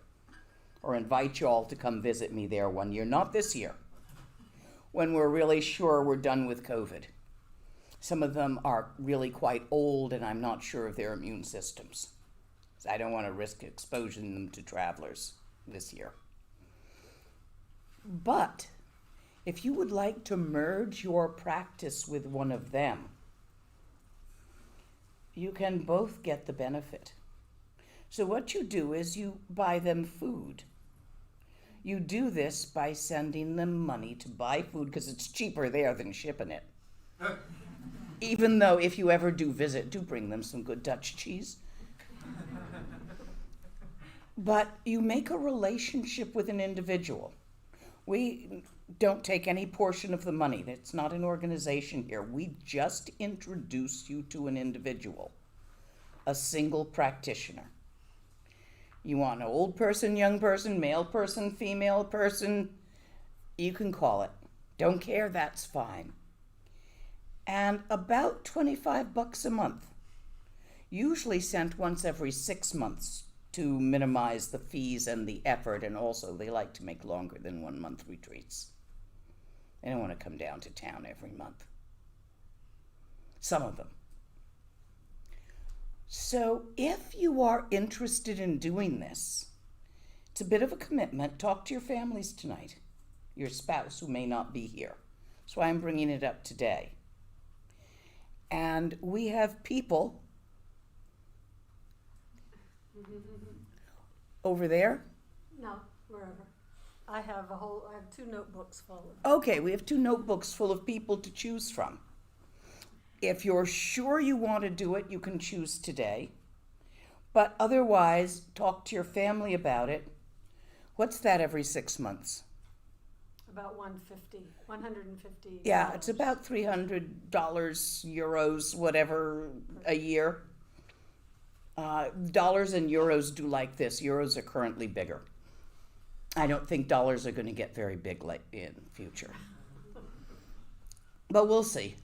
or invite you all to come visit me there one year. Not this year, when we're really sure we're done with COVID. Some of them are really quite old, and I'm not sure of their immune systems. So I don't want to risk exposing them to travelers this year. But if you would like to merge your practice with one of them, you can both get the benefit. So what you do is you buy them food. You do this by sending them money to buy food because it's cheaper there than shipping it. Even though if you ever do visit, do bring them some good Dutch cheese. But you make a relationship with an individual. We don't take any portion of the money. It's not an organization here. We just introduce you to an individual, a single practitioner. You want an old person, young person, male person, female person, you can call it. Don't care, that's fine. And about $25 a month, usually sent once every 6 months to minimize the fees and the effort, and also they like to make longer than 1 month retreats. They don't want to come down to town every month. Some of them. So if you are interested in doing this, it's a bit of a commitment. Talk to your families tonight, your spouse who may not be here. That's why I'm bringing it up today. And we have people over there. No, wherever. I have 2 notebooks full of. Okay, we have 2 notebooks full of people to choose from. If you're sure you want to do it, you can choose today. But otherwise, talk to your family about it. What's that every 6 months? About $150. Yeah, it's about $300, euros, whatever, a year. Dollars and euros do like this. Euros are currently bigger. I don't think dollars are going to get very big in future. But we'll see.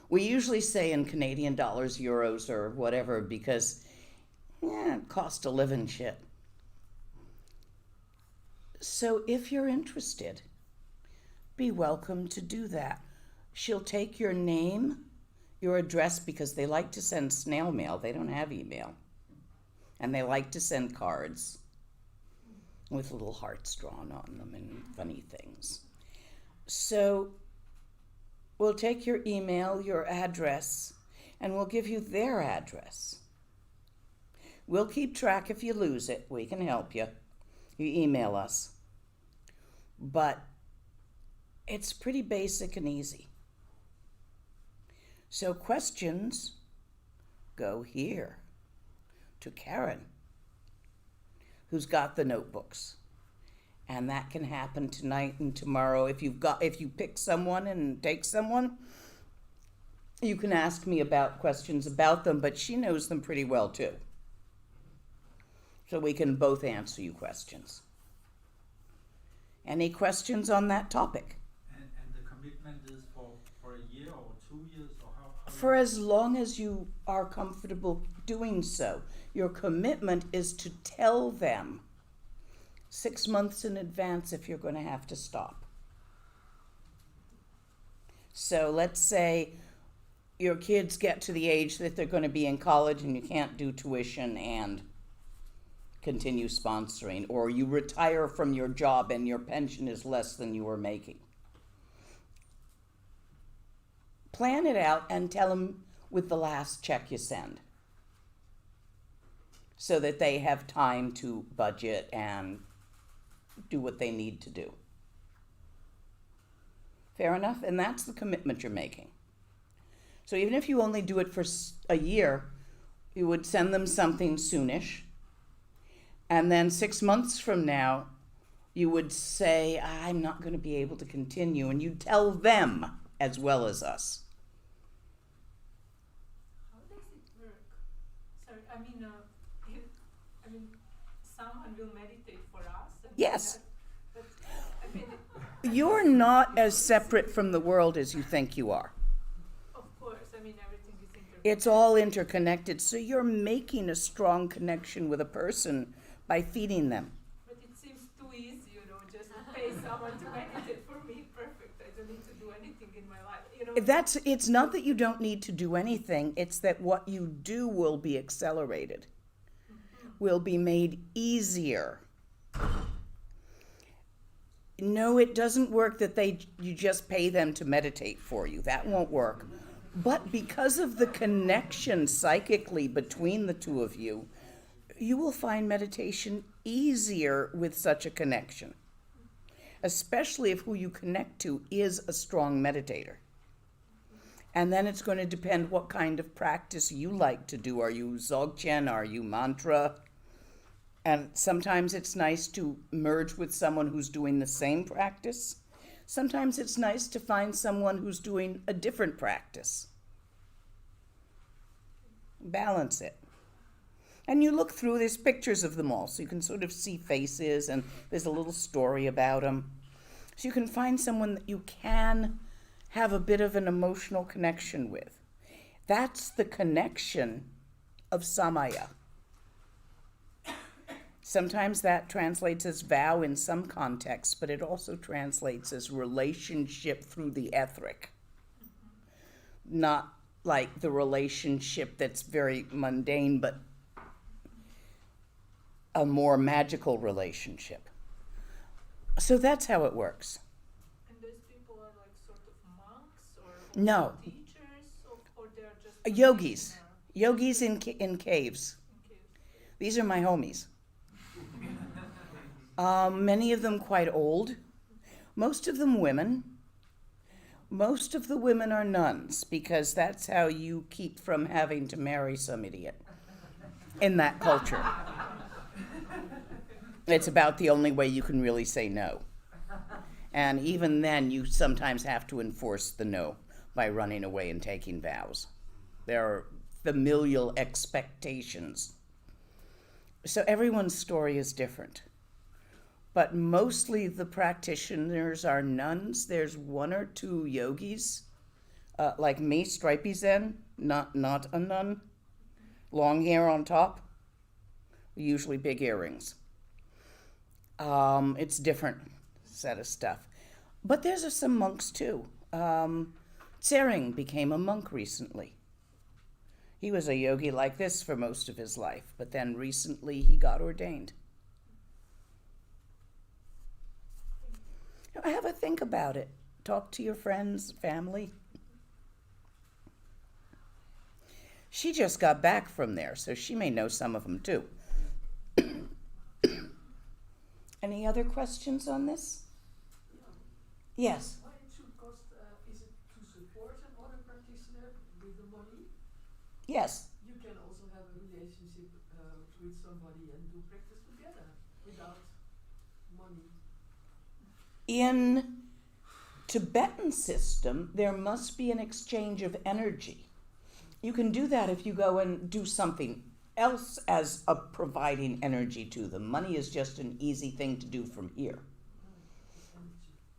We usually say in Canadian dollars, euros, or whatever, because cost of living shit. So if you're interested, be welcome to do that. She'll take your name, your address, because they like to send snail mail. They don't have email. And they like to send cards with little hearts drawn on them and funny things. So we'll take your email, your address, and we'll give you their address. We'll keep track if you lose it. We can help you. You email us. But it's pretty basic and easy. So questions go here to Karen, who's got the notebooks. And that can happen tonight and tomorrow. If you pick someone and take someone, you can ask me about questions about them, but she knows them pretty well too. So we can both answer you questions. Any questions on that topic? And the commitment is for a year or 2 years, or how For as long as you are comfortable doing so. Your commitment is to tell them 6 months in advance if you're going to have to stop. So let's say your kids get to the age that they're going to be in college and you can't do tuition and continue sponsoring, or you retire from your job and your pension is less than you were making. Plan it out and tell them with the last check you send, so that they have time to budget and do what they need to do. Fair enough? And that's the commitment you're making. So even if you only do it for a year, you would send them something soonish. And then 6 months from now, you would say, I'm not going to be able to continue. And you tell them as well as us. How does it work? Sorry, I mean, someone will meditate for us. And Yes. But I mean, You're not as separate from the world as you think you are. of course, I mean, everything is interconnected. It's all interconnected. So you're making a strong connection with a person by feeding them. But it seems too easy, just to pay someone to meditate for me. Perfect. I don't need to do anything in my life. It's not that you don't need to do anything, it's that what you do will be accelerated, will be made easier. No, it doesn't work that you just pay them to meditate for you. That won't work. But because of the connection psychically between the two of you, you will find meditation easier with such a connection, especially if who you connect to is a strong meditator. And then it's going to depend what kind of practice you like to do. Are you Dzogchen? Are you mantra? And sometimes it's nice to merge with someone who's doing the same practice. Sometimes it's nice to find someone who's doing a different practice. Balance it. And you look through, there's pictures of them all, so you can sort of see faces, and there's a little story about them. So you can find someone that you can have a bit of an emotional connection with. That's the connection of samaya. Sometimes that translates as vow in some contexts, but it also translates as relationship through the etheric. Not like the relationship that's very mundane, but a more magical relationship. So that's how it works. And those people are like sort of monks or No. teachers, or they're just Yogis. Yogis in caves. These are my homies. Many of them quite old. Most of them women. Most of the women are nuns, because that's how you keep from having to marry some idiot in that culture. It's about the only way you can really say no. And even then, you sometimes have to enforce the no by running away and taking vows. There are familial expectations. So everyone's story is different. But mostly the practitioners are nuns. There's one or two yogis, like me, stripey Zen, not a nun. Long hair on top, usually big earrings. It's different set of stuff. But there's some monks too. Tsering became a monk recently. He was a yogi like this for most of his life, but then recently he got ordained. Have a think about it. Talk to your friends, family. She just got back from there, so she may know some of them too. Any other questions on this? Yes. Why it should cost, is it to support another practitioner with the money? Yes. You can also have a relationship with somebody and do practice together without money. In Tibetan system, there must be an exchange of energy. You can do that if you go and do something else as a providing energy to them. Money is just an easy thing to do from here.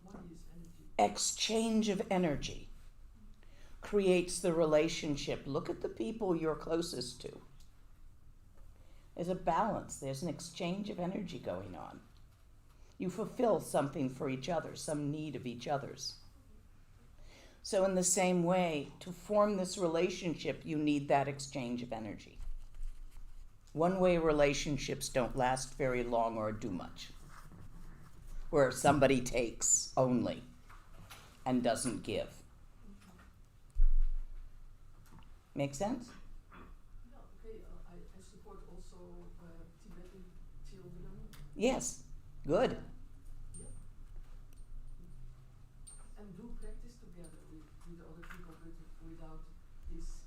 Money is energy. Exchange of energy creates the relationship. Look at the people you're closest to. There's a balance. There's an exchange of energy going on. You fulfill something for each other, some need of each other's. So in the same way, to form this relationship, you need that exchange of energy. One-way relationships don't last very long or do much, where somebody takes only and doesn't give. Make sense? Yeah, okay, I support also Tibetan children. Yes, good. Yeah. And do practice together with other people without this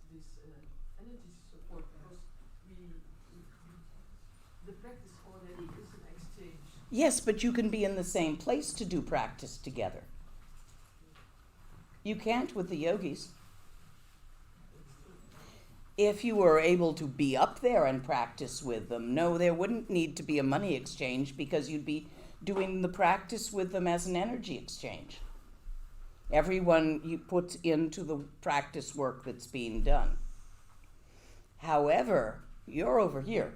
energy support, because the practice already is an exchange. Yes, but you can be in the same place to do practice together. You can't with the yogis. If you were able to be up there and practice with them, no, there wouldn't need to be a money exchange, because you'd be doing the practice with them as an energy exchange. Everyone you put into the practice work that's being done. However, you're over here.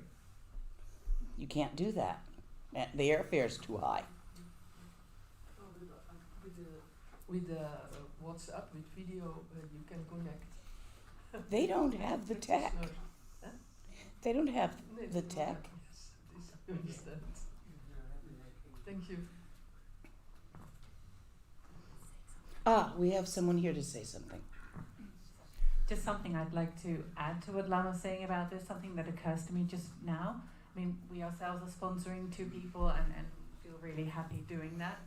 You can't do that. The airfare's too high. With WhatsApp, with video, you can connect. They don't have the tech. Huh? They don't have the tech. Yes, I understand. Thank you. We have someone here to say something. Just something I'd like to add to what Lana's saying about this, something that occurs to me just now. I mean, we ourselves are sponsoring 2 people and feel really happy doing that.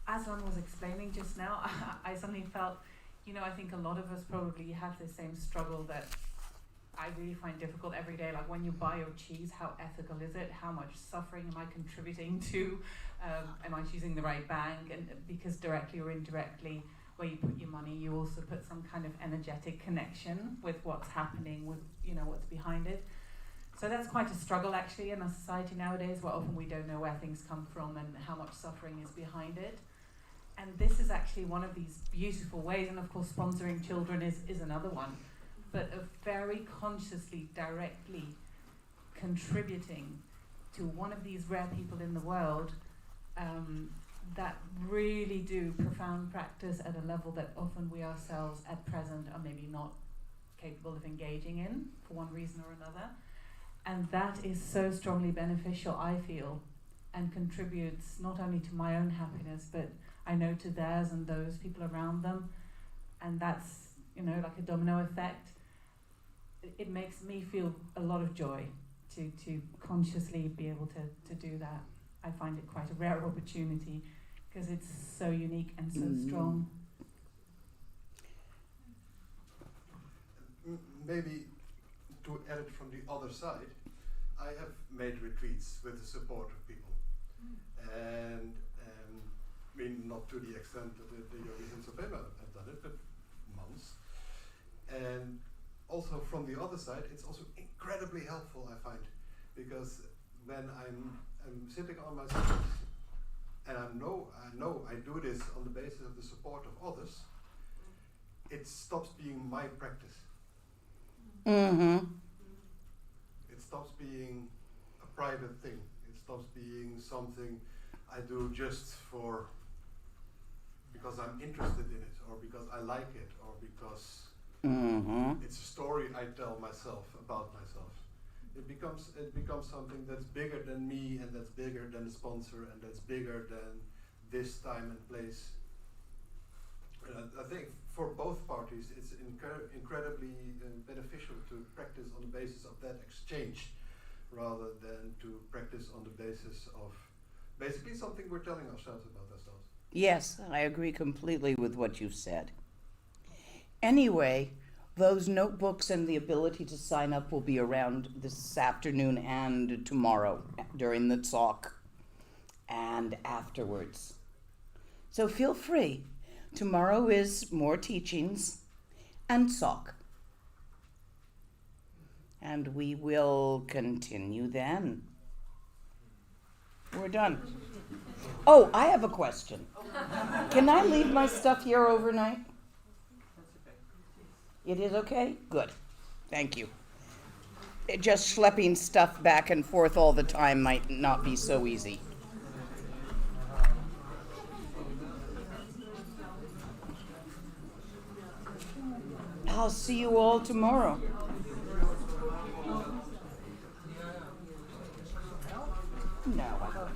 As Lana was explaining just now, I suddenly felt, I think a lot of us probably have the same struggle that I really find difficult every day. Like when you buy your cheese, how ethical is it? How much suffering am I contributing to? Am I choosing the right bank? And because directly or indirectly, where you put your money, you also put some kind of energetic connection with what's happening, with what's behind it. So that's quite a struggle actually in our society nowadays, where often we don't know where things come from and how much suffering is behind it. And this is actually one of these beautiful ways, and of course sponsoring children is another one, but of very consciously, directly contributing to one of these rare people in the world that really do profound practice at a level that often we ourselves at present are maybe not capable of engaging in for one reason or another. And that is so strongly beneficial, I feel, and contributes not only to my own happiness, but I know to theirs and those people around them. And that's, like a domino effect. It makes me feel a lot of joy to consciously be able to do that. I find it quite a rare opportunity because it's so unique and so strong. Maybe to add it from the other side, I have made retreats with the support of people. And I mean, not to the extent that the yogis in Dzogpachenpo have done it, but months. And also from the other side, it's also incredibly helpful, I find, because when I'm sitting on my seat, and I know I do this on the basis of the support of others, it stops being my practice. Mm-hmm. It stops being a private thing. It stops being something I do just because I'm interested in it, or because I like it, or because it's a story I tell myself about myself. It becomes something that's bigger than me, and that's bigger than the sponsor, and that's bigger than this time and place. And I think for both parties, it's incredibly beneficial to practice on the basis of that exchange, rather than to practice on the basis of basically something we're telling ourselves about ourselves. Yes, I agree completely with what you've said. Anyway, those notebooks and the ability to sign up will be around this afternoon and tomorrow during the talk and afterwards. So feel free. Tomorrow is more teachings and talk. And we will continue then. We're done. Oh, I have a question. Can I leave my stuff here overnight? It is okay? Good. Thank you. Just schlepping stuff back and forth all the time might not be so easy. I'll see you all tomorrow. No, I don't.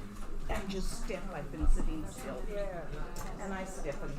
I'm just stiff. I've been sitting still. And I stiffen.